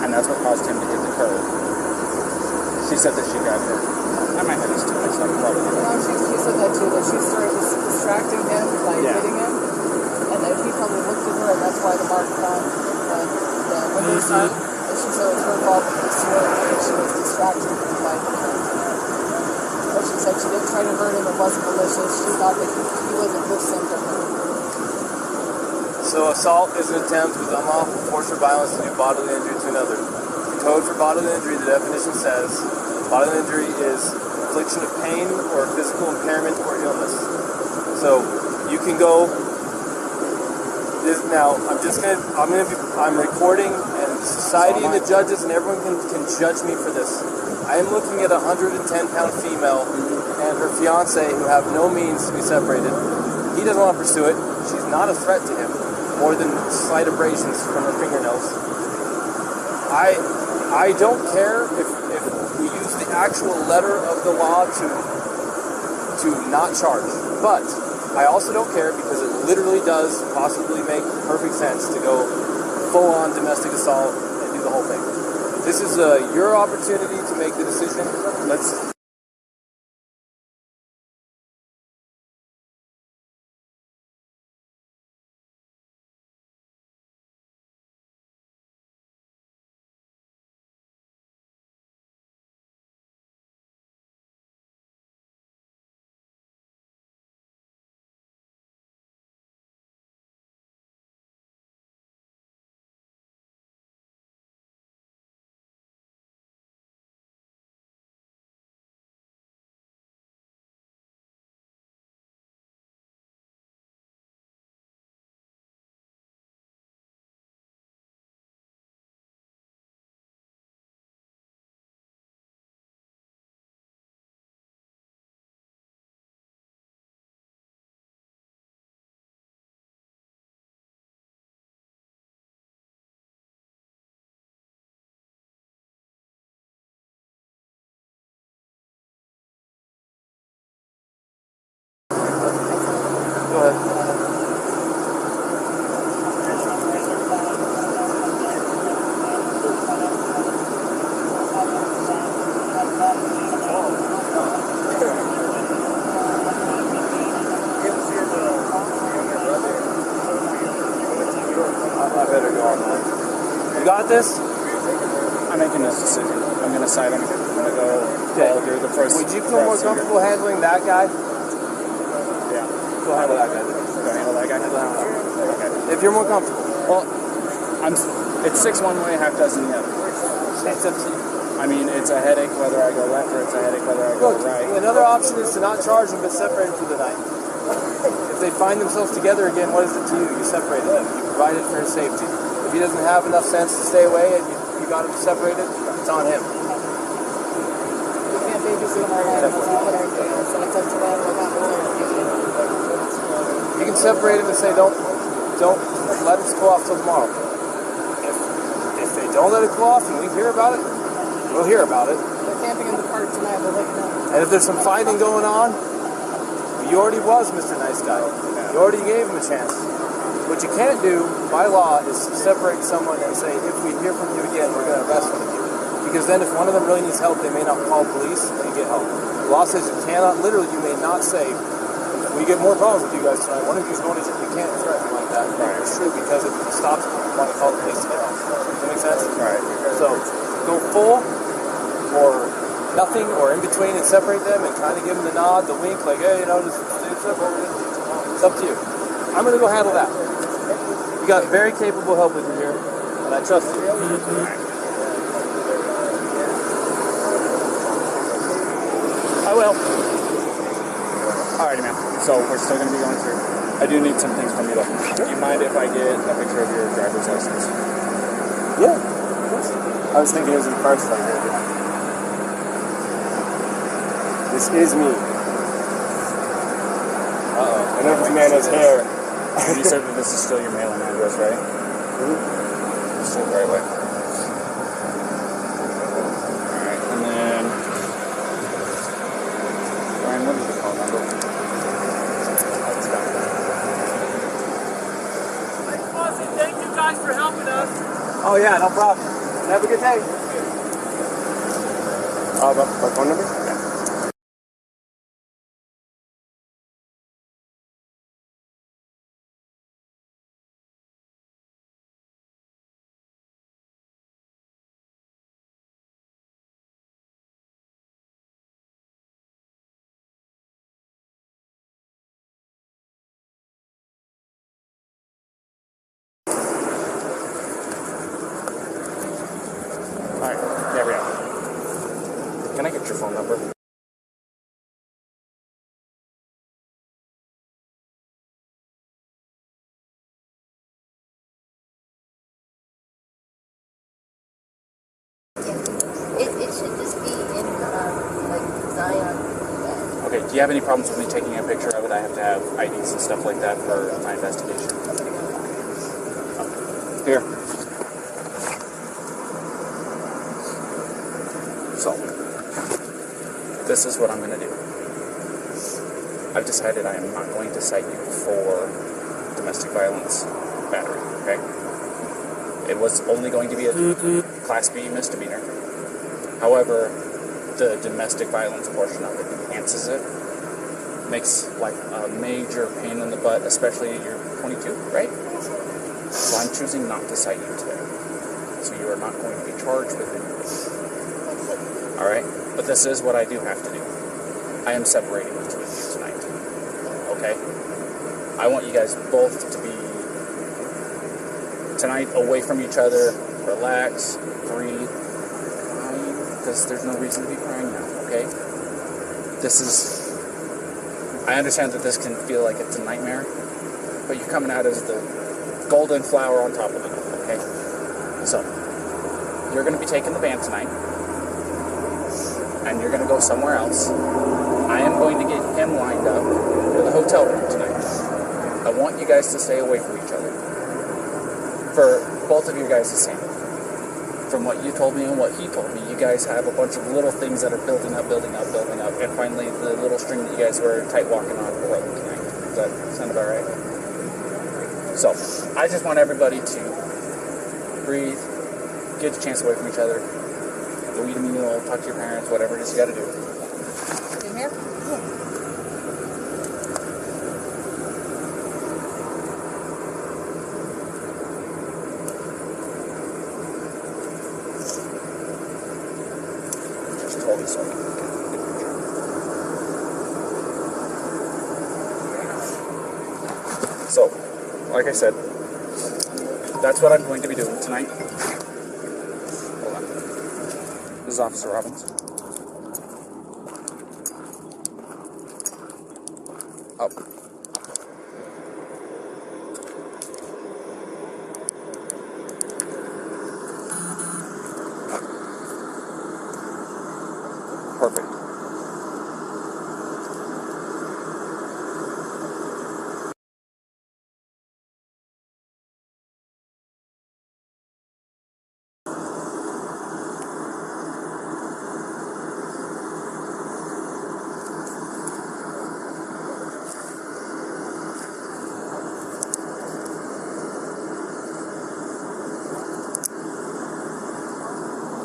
and that's what caused him to hit the curb. She said that she got hurt. Now my head is too much like probably. No, she said that too, that she started distracting him by hitting him, and that he probably looked at her, and that's why the mark found the window side. And she said it was her fault because she was distracting him by hitting him. But she said she didn't try to hurt him, it wasn't malicious. She thought that he wasn't listening to her. So assault is an attempt with unlawful force or violence to do bodily injury to another. The code for bodily injury, the definition says, bodily injury is infliction of pain or physical impairment or illness. So you can go. Now I'm recording, and society and the judges and everyone can judge me for this. I am looking at a 110-pound female and her fiance who have no means to be separated. He doesn't want to pursue it. She's not a threat to him, more than slight abrasions from her fingernails. I don't care if we use the actual letter of the law to not charge, but I also don't care because it literally does possibly make perfect sense to go full-on domestic assault and do the whole thing. This is your opportunity to make the decision. Let's got this? I'm making this decision. I'm going to side him. I'm going to go all through the first. Would you feel more comfortable handling that guy? Yeah. Go handle that guy. Go handle that guy? Okay. If you're more comfortable. Well, it's 6 one way, half dozen the other. It's up to you. I mean, it's a headache whether I go left or it's a headache whether I go right. Another option is to not charge them but separate them for the night. If they find themselves together again, what is it to you? You separated them. You provided for his safety. If he doesn't have enough sense to stay away and you got him separated, it's on him. You can't babysit them all night. That's not what I do. So it's up to them. We're not really. You can separate him and say, don't let it go off till tomorrow. If they don't let it go off and we hear about it, we'll hear about it. They're camping in the park tonight. We'll let you know. And if there's some fighting going on, you already was Mr. Nice Guy. You already gave him a chance. What you can't do, by law, is separate someone and say, if we hear from you again, we're going to arrest one of you. Because then if one of them really needs help, they may not call police and get help. The law says you cannot, literally, you may not say, we get more problems with you guys tonight. One of you's going to jail. You can't threaten like that. Right. It's true because it stops them from wanting to call the police to get help. Does that make sense? Right. So go full or nothing or in between and separate them and kind of give them the nod, the wink, like, hey, just stay separated. It's up to you. I'm going to go handle that. You got very capable help with you here, and I trust you. I will. Alrighty, man. So we're still going to be going through. I do need some things from you, though. Do you mind if I get a picture of your driver's license? Yeah, of course. I was thinking it was in the car stuff. This is me. Uh-oh. I know this man has hair. You said that this is still your mailing address, right? Mm-hmm. Still the right way. Alright, and then... Ryan, what is the phone number? Thank you guys for helping us. Oh yeah, no problem. Have a good day. My phone number? Yeah. Alright, there we go. Can I get your phone number? It should just be in Zion. Okay, do you have any problems with me taking a picture of it? I have to have IDs and stuff like that for my investigation. Oh. Here. So, this is what I'm going to do. I've decided I am not going to cite you for domestic violence battery, okay? It was only going to be a Class B misdemeanor. However, the domestic violence portion of it enhances it. Makes life a major pain in the butt, especially you're 22, right? So I'm choosing not to cite you today. So you are not going to be charged with it. Alright? But this is what I do have to do. I am separating the two of you tonight. Okay? I want you guys both to be tonight away from each other, relax, breathe, crying, because there's no reason to be crying now, okay? This is... I understand that this can feel like it's a nightmare, but you're coming out as the golden flower on top of it, okay? So, you're going to be taking the van tonight, and you're going to go somewhere else. I am going to get him lined up for the hotel room tonight. I want you guys to stay away from each other. For both of you guys the same. From what you told me and what he told me, you guys have a bunch of little things that are building up, and finally the little string that you guys were tight walking on broke tonight. Does that sound about right? So, I just want everybody to breathe, get a chance away from each other, go eat a meal, talk to your parents, whatever it is you gotta do. In here? hold it so I can get a good picture. So, like I said, that's what I'm going to be doing tonight. Hold on. This is Officer Robbins. Oh. Perfect.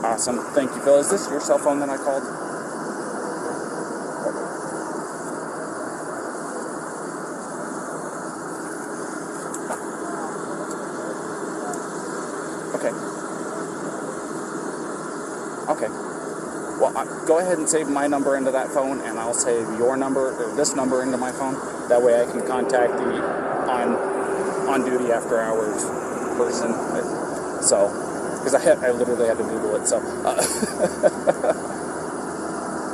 Awesome. Thank you, Phil. Is this your cell phone that I called? Okay. Okay. Well, go ahead and save my number into that phone, and I'll save your number, or this number, into my phone. That way I can contact the on-duty after-hours person. So, because I literally had to Google it, so.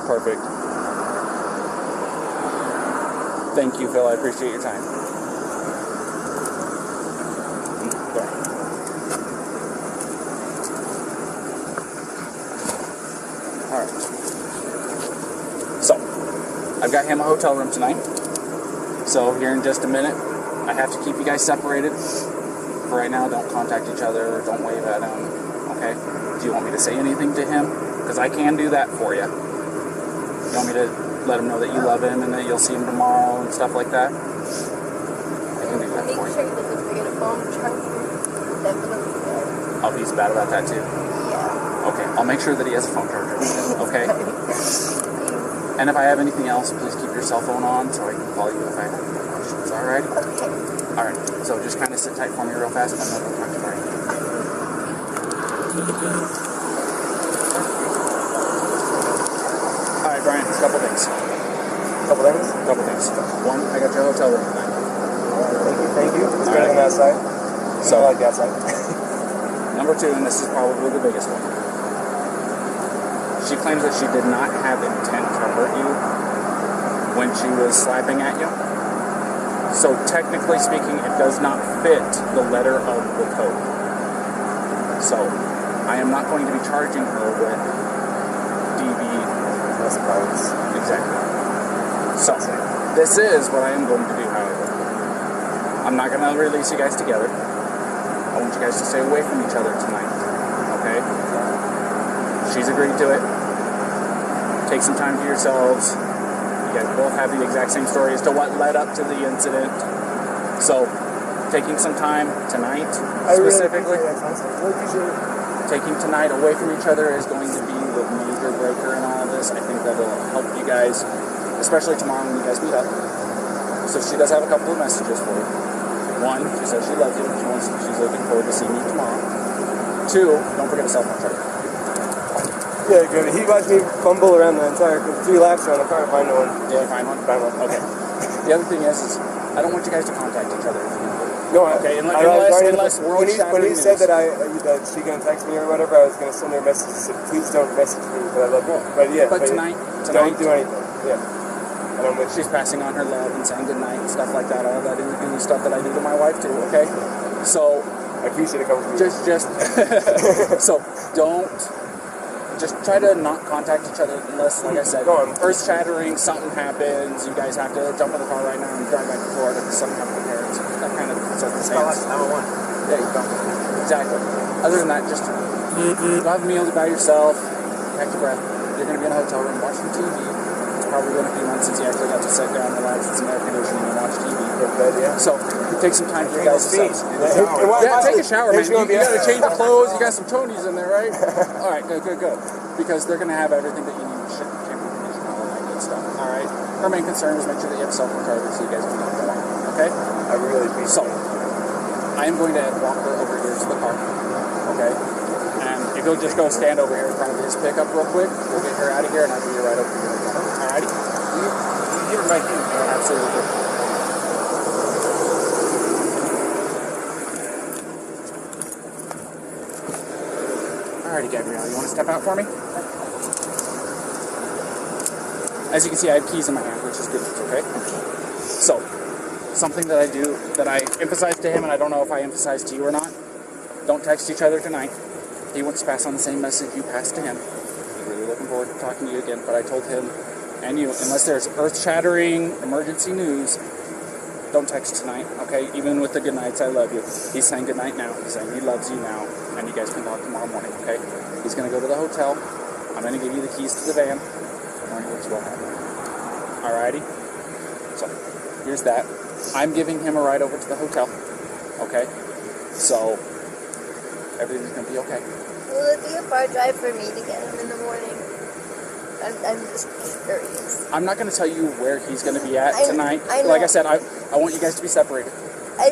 Perfect. Thank you, Phil. I appreciate your time. Go ahead. Alright. So, I've got him a hotel room tonight. So, here in just a minute, I have to keep you guys separated. For right now, don't contact each other, don't wave at him, okay? Do you want me to say anything to him? Because I can do that for you. You want me to let him know that you love him and that you'll see him tomorrow and stuff like that? I can do that Make for sure you. that if we get a phone charger, definitely good. Oh, he's bad about that too? Yeah. Okay, I'll make sure that he has a phone charger, okay? And if I have anything else, please keep your cell phone on so I can call you if I have any questions, alright? Okay. Alright, so just kind of sit tight for me real fast. I'm going to talk to Brian. Alright, Brian, a couple things. Couple things. One, I got your hotel room tonight. Thank you. It's better than outside. So, I like the outside. number two, and this is probably the biggest one. She claims that she did not have intent to hurt you when she was slapping at you. So technically speaking, it does not fit the letter of the code. So I am not going to be charging her with DV. That's violence. Exactly. So this is what I am going to do, however. I'm not going to release you guys together. I want you guys to stay away from each other tonight. Okay? She's agreed to it. Take some time to yourselves. You guys both have the exact same story as to what led up to the incident. So, taking some time tonight, specifically, taking tonight away from each other is going to be the major breaker in all of this. I think that will help you guys, especially tomorrow when you guys meet up. So she does have a couple of messages for you. One, she says she loves you. She's looking forward to seeing you tomorrow. Two, don't forget a cell phone charger. Yeah, good. He watched me fumble around the entire 3 laps around the car to find no one. Did you find one? Find one. Okay. The other thing is I don't want you guys to contact each other. No, Okay, unless we're when he said that she gonna text me or whatever, I was gonna send her a message and say, please don't message me, but I love you. But yeah, But tonight, don't do anything. Yeah. And I'm with she's passing on her love and saying goodnight and stuff like that. All that is stuff that I do to my wife too. Okay, so I appreciate it coming from you. just so don't. Just try to not contact each other unless, like I said, earth shattering, something happens, you guys have to jump in the car right now and drive back to Florida because something happened with parents. That kind of circumstance. There you go. Exactly. Other than that, just go have a meal by yourself, catch your breath. You're going to be in a hotel room watching TV. It's probably been a few months since you actually got to sit down, relax, with some air conditioning and watch TV. So, take some time for you guys to yeah, take a shower, man. You got to change your clothes. You got some Tonys in there, right? All right, good. Because they're going to have everything that you need to ship, camping condition, all of that good stuff. All right. Her main concern is make sure that you have a cell phone charger so you guys can get tomorrow. Okay? I really appreciate it. So, I am going to walk her over here to the car. Okay? And if you'll just go stand over here in front of his pickup real quick. We'll get her out of here, and I'll give you right over here. Alrighty? You give it right here. Absolutely. Alrighty, Gabrielle, you want to step out for me? As you can see, I have keys in my hand, which is good, okay? So, something that I do, that I emphasize to him, and I don't know if I emphasize to you or not, don't text each other tonight. He wants to pass on the same message you passed to him. He's really looking forward to talking to you again, but I told him and you, unless there's earth-shattering emergency news, don't text tonight, okay? Even with the good nights, I love you. He's saying good night now. He's saying he loves you now, and you guys can talk tomorrow morning, okay? He's going to go to the hotel. I'm going to give you the keys to the van. Morning works will happen. Alrighty? So, here's that. I'm giving him a ride over to the hotel, okay? So, everything's going to be okay. Will it be a far drive for me to get him in the morning? I'm just curious. I'm not going to tell you where he's going to be at tonight. I know. Like I said, I want you guys to be separated.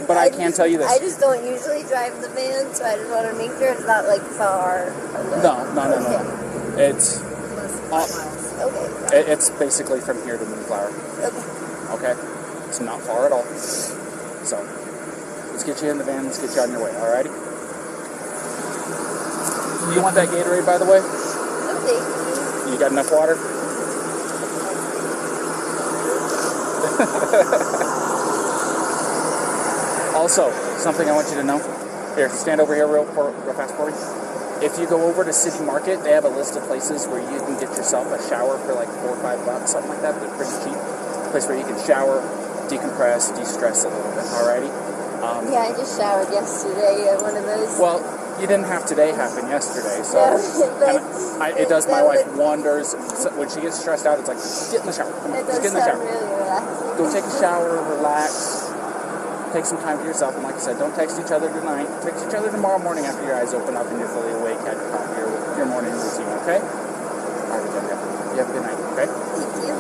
But I can tell you this. I just don't usually drive the van, so I just want to make sure it's not like far away. No. It's Okay. it's basically from here to Moonflower. Okay. Okay? It's not far at all. So, let's get you in the van. Let's get you on your way. Alrighty? You want that Gatorade, by the way? Okay. You got enough water? Also, something I want you to know. Here, stand over here real fast for me. If you go over to City Market, they have a list of places where you can get yourself a shower for like $4 or $5, something like that. They're pretty cheap. A place where you can shower, decompress, de-stress a little bit. Alrighty? Yeah, I just showered yesterday at one of those. Well, you didn't have today happen yesterday, so it does my wife wonders. So when she gets stressed out, it's like, get in the shower. Come on, just get in the shower. Really relaxing. Go take a shower, relax, take some time for yourself. And like I said, don't text each other tonight. Text each other tomorrow morning after your eyes open up and you're fully awake at the top of your morning routine, okay? All right, Jen, you have a good night, okay? Thank you.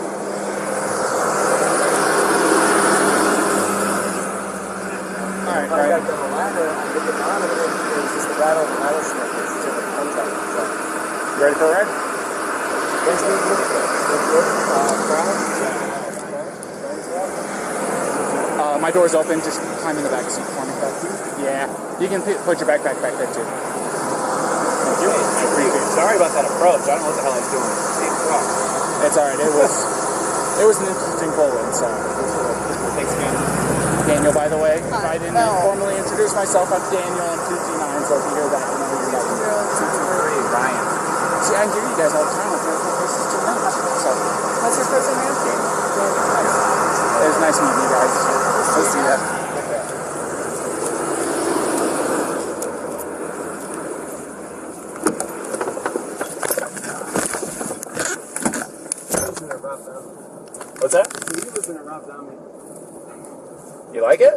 All right. I got the ladder, I get the monitor, it's just the rattle of the rattlesnake. It's just like comes out. So. You ready for a ride? Thanks for My door's open. Just climb in the back seat for me. Yeah. You can put your backpack back there, too. Thank you. I appreciate it. Sorry about that approach. I don't know what the hell I was doing. It's all right. It was an interesting pull-in, so. Thanks again. Daniel, by the way, if Hi. I didn't formally introduce myself, I'm Daniel. I'm 2T9, so if you hear that, you know who you're like. 223, Ryan. See, I hear you guys all the time. There's no places to lunch. So, What's your first name? it was nice meeting you guys. We'll see ya. What's that? You like it?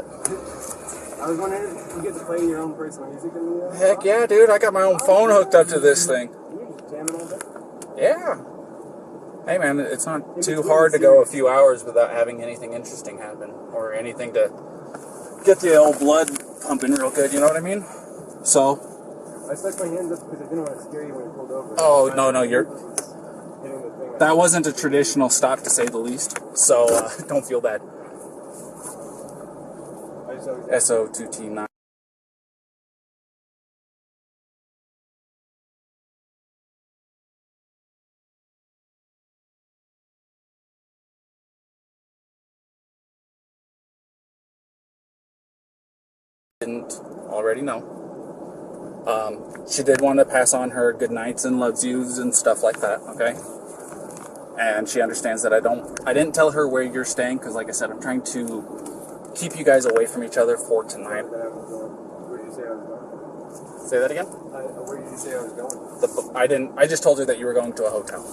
I was wondering if you get to play your own personal music in the Heck yeah, dude. I got my own phone hooked up to this thing. You just jam it all day. Yeah. Hey, man, it's not too hard to go a few hours without having anything interesting happen or anything to get the old blood pumping real good, you know what I mean? So. I stuck my hands up because I didn't want to scare you when you pulled over. Oh, no, you're. Hitting the thing. That wasn't a traditional stop, to say the least. So, don't feel bad. I just always SO2T9. Didn't already know. She did want to pass on her good nights and loves yous and stuff like that, okay? And she understands that I didn't tell her where you're staying because, like I said, I'm trying to keep you guys away from each other for tonight. Where did you say I was going? Say that again? Where did you say I was going? I just told her that you were going to a hotel.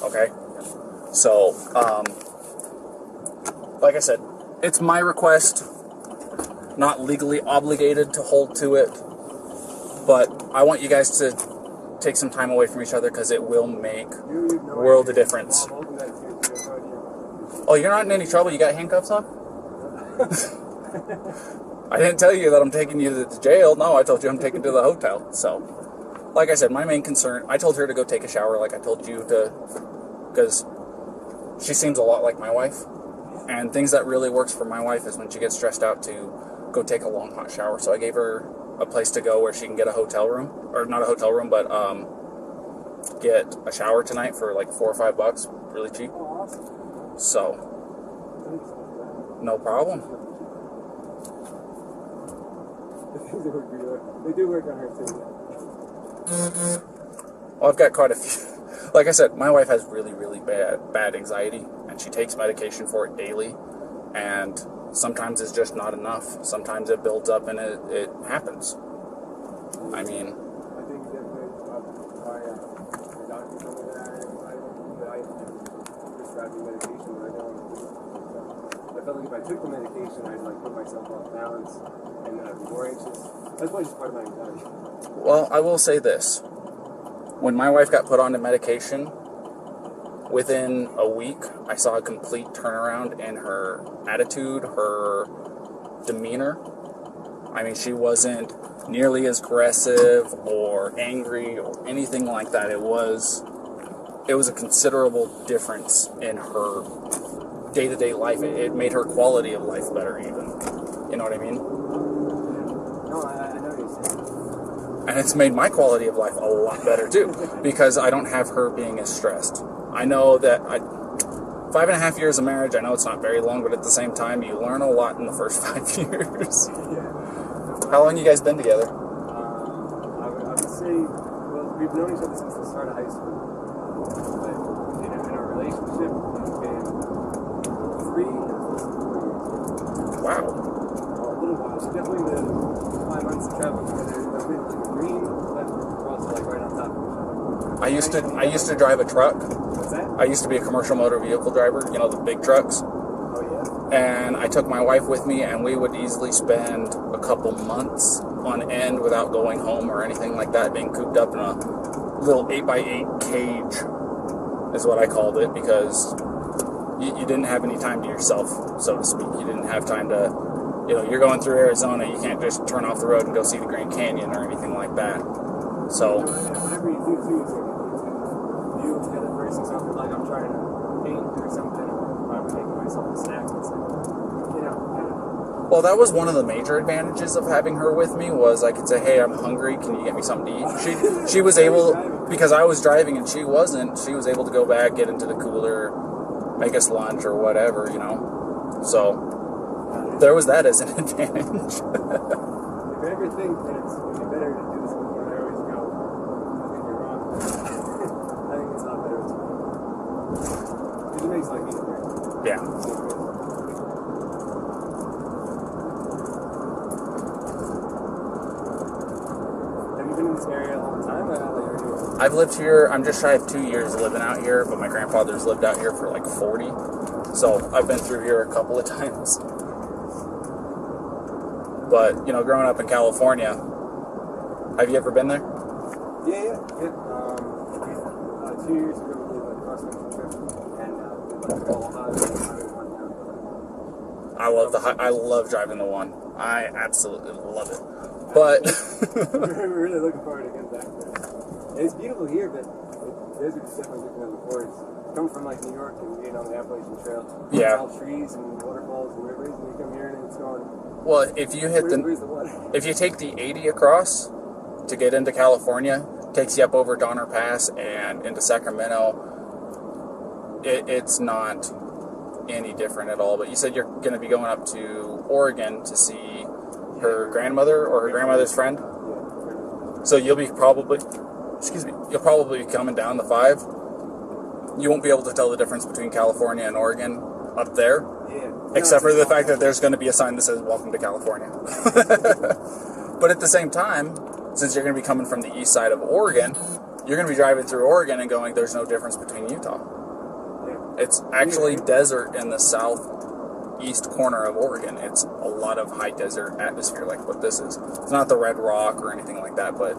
Okay? So, like I said, it's my request, not legally obligated to hold to it, but I want you guys to take some time away from each other because it will make world of difference. Oh, you're not in any trouble? You got handcuffs on? I didn't tell you that I'm taking you to the jail. No, I told you I'm taking you to the hotel. So, like I said, my main concern, I told her to go take a shower like I told you to, because she seems a lot like my wife. And things that really works for my wife is when she gets stressed out to go take a long hot shower. So I gave her a place to go where she can get a hotel room, or not a hotel room, but get a shower tonight for like $4 or $5, really cheap. So, no problem. They do work on her too. Well, I've got quite a few. Like I said, my wife has really, really bad anxiety, and she takes medication for it daily, and sometimes it's just not enough. Sometimes it builds up and it happens. I mean, I think definitely my doctor told me that I prescribed me medication, but I don't want to. I felt like if I took the medication, I'd like put myself off balance and I'd be more anxious. That's why it's part of my anxiety. well, I will say this. When my wife got put onto medication, within a week, I saw a complete turnaround in her attitude, her demeanor. I mean, she wasn't nearly as aggressive or angry or anything like that. It was a considerable difference in her day-to-day life. It made her quality of life better even. You know what I mean? No, I know what you're saying. And it's made my quality of life a lot better too, because I don't have her being as stressed. I know that 5.5 years of marriage, I know it's not very long, but at the same time, you learn a lot in the first 5 years. How long you guys been together? I would say, well, we've known each other since the start of high school. But in our relationship, it's been 3 years. Wow. A little while. So definitely the 5 months of traveling together. I've been to the green, but we're also like right on top of each other. I used to drive a truck. What's that? I used to be a commercial motor vehicle driver, you know, the big trucks. Oh, yeah? And I took my wife with me, and we would easily spend a couple months on end without going home or anything like that, being cooped up in a little 8x8 cage, is what I called it, because you didn't have any time to yourself, so to speak. You didn't have time to, you know, you're going through Arizona, you can't just turn off the road and go see the Grand Canyon or anything like that. So, Whatever you do, too, it's like you and the other person, something like I'm trying to paint or something, or I'm making myself a snack. It's like, you know. well, that was one of the major advantages of having her with me, was I could say, hey, I'm hungry, can you get me something to eat? She was able, because I was driving and she wasn't, she was able to go back, get into the cooler, make us lunch or whatever, you know. So, there was that as an advantage. If you ever think that it's going to be better to do this before I always go, I think you're wrong. I think it's not better. Because it makes life easier. Yeah. Have you been in this area a long time? Or how long are you? I've lived here, I'm just shy of 2 years living out here, but my grandfather's lived out here for like 40. So I've been through here a couple of times. But, you know, growing up in California, have you ever been there? Yeah. 2 years ago, we did a cross-country trip, and we went to Colorado. I love driving the one. I absolutely love it. But We're really looking forward to getting back there. And it's beautiful here, but the desert's definitely different than before. It's coming from like New York and being on the Appalachian Trail. Yeah. It's all trees and waterfalls and rivers, and you come here and it's going. well, if you hit Where's the water? if you take the 80 across to get into California, takes you up over Donner Pass and into Sacramento. It's not any different at all. But you said you're going to be going up to Oregon to see her grandmother or her grandmother's friend. So you'll be probably, you'll probably be coming down the 5. You won't be able to tell the difference between California and Oregon up there. Yeah. Except for the fact that there's going to be a sign that says, "Welcome to California." But at the same time, since you're going to be coming from the east side of Oregon, you're going to be driving through Oregon and going, there's no difference between Utah. It's actually desert in the southeast corner of Oregon. It's a lot of high desert atmosphere like what this is. It's not the Red Rock or anything like that, but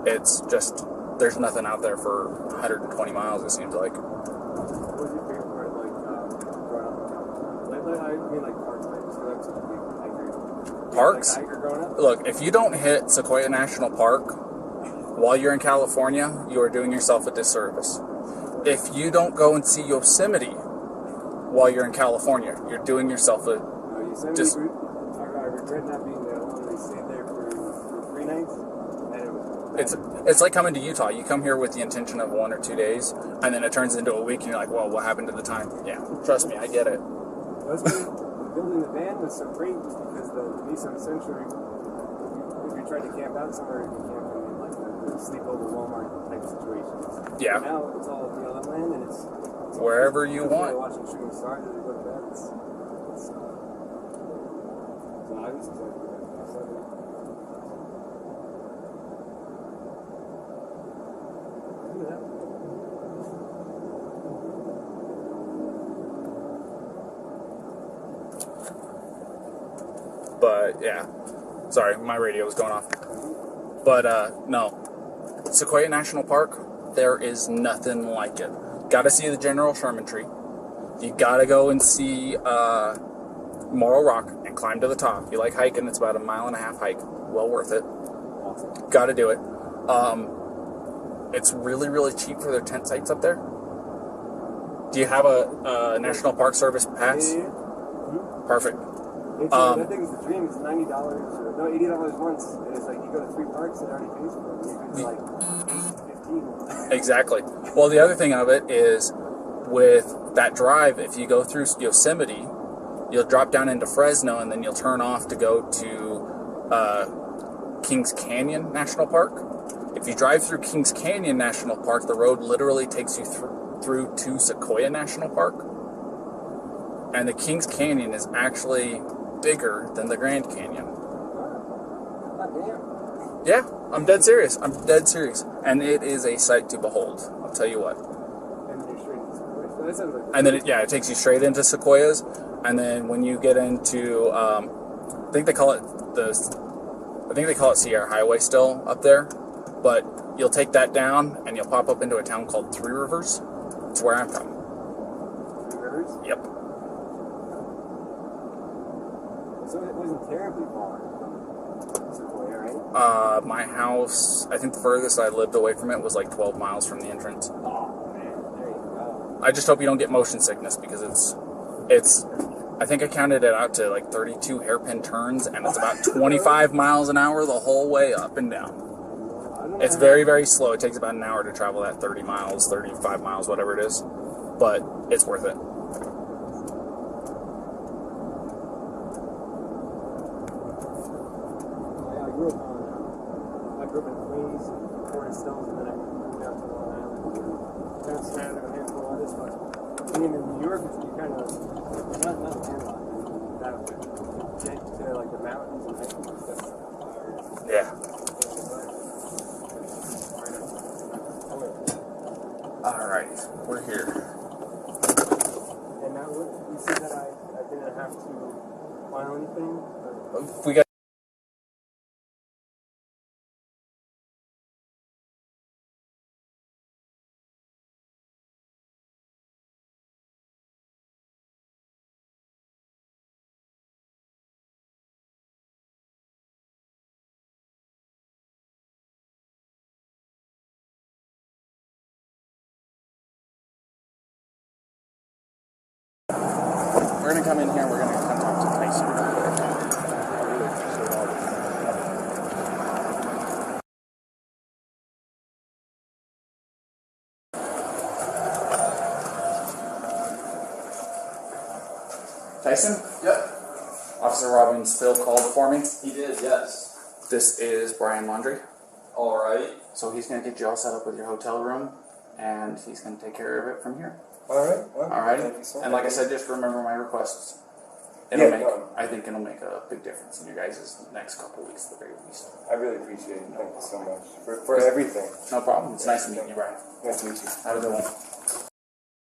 it's just, there's nothing out there for 120 miles, it seems like. What was your favorite part, like, growing up in California? I mean, like, parks, like, just because I'm such a big hiker. Parks? Like, hiker growing up? Look, if you don't hit Sequoia National Park while you're in California, you are doing yourself a disservice. If you don't go and see Yosemite while you're in California, you're doing yourself a Yosemite, I regret not being there. I stayed there for 3 nights. And it's like coming to Utah. You come here with the intention of 1 or 2 days, and then it turns into a week, and you're like, well, what happened to the time? Yeah, trust me, I get it. Building the van was so great because the Nissan Sentra, if you're trying to camp out somewhere, you can camp in like the sleepover Walmart type situations. Yeah. But now it's all BLM land, and it's wherever you want. Watching shooting stars as we go to bed. So I was excited for that. But yeah, sorry, my radio was going off. But no, Sequoia National Park, there is nothing like it. Gotta see the General Sherman tree. You gotta go and see Morro Rock and climb to the top. If you like hiking, it's about a 1.5 mile hike. Well worth it. Gotta do it. It's really, really cheap for their tent sites up there. Do you have a National Park Service pass? Yeah. Perfect. I think it's the dream. It's $90 or no, $80 once. And it's like you go to 3 parks and it already pays for it. You go to like 8 to 15. Exactly. Well, the other thing of it is with that drive, if you go through Yosemite, you'll drop down into Fresno and then you'll turn off to go to Kings Canyon National Park. If you drive through Kings Canyon National Park, the road literally takes you through to Sequoia National Park. And the Kings Canyon is actually bigger than the Grand Canyon. Yeah, I'm dead serious. And it is a sight to behold. I'll tell you what. And then it takes you straight into Sequoias. And then when you get into, I think they call it Sierra Highway still up there. But you'll take that down and you'll pop up into a town called Three Rivers. It's where I'm from. Three Rivers? Yep. So it wasn't terribly far from Sequoia, right? My house, I think the furthest I lived away from it was like 12 miles from the entrance. Oh, man, there you go. I just hope you don't get motion sickness because it's, I think I counted it out to like 32 hairpin turns and it's about 25 miles an hour the whole way up and down. It's very, very slow. It takes about an hour to travel that 30 miles, 35 miles, whatever it is. But it's worth it. I grew up in Queens, Forest Hills, and then I moved out to Long Island. Kind of surrounded a handful of other stuff. Being in New York, you kind of not landlocked. That get to like the mountains and hiking and stuff. Yeah. Alright, we're here. And now you said that I didn't have to file anything? We got We're going to come in here and we're going to come talk to Tyson real quick. Tyson? Yep. Officer Robbins Phil called for me. He did, yes. This is Brian Laundrie. Alright. So he's going to get you all set up with your hotel room and he's going to take care of it from here. Alright. Well, Alright? thank you so And like I said, just remember my requests. I think it'll make a big difference in you guys' next couple weeks at the very least. I really appreciate it. Thank you so much for everything. No problem. It's nice to meet you, Brian. Nice to meet you. Have a good one.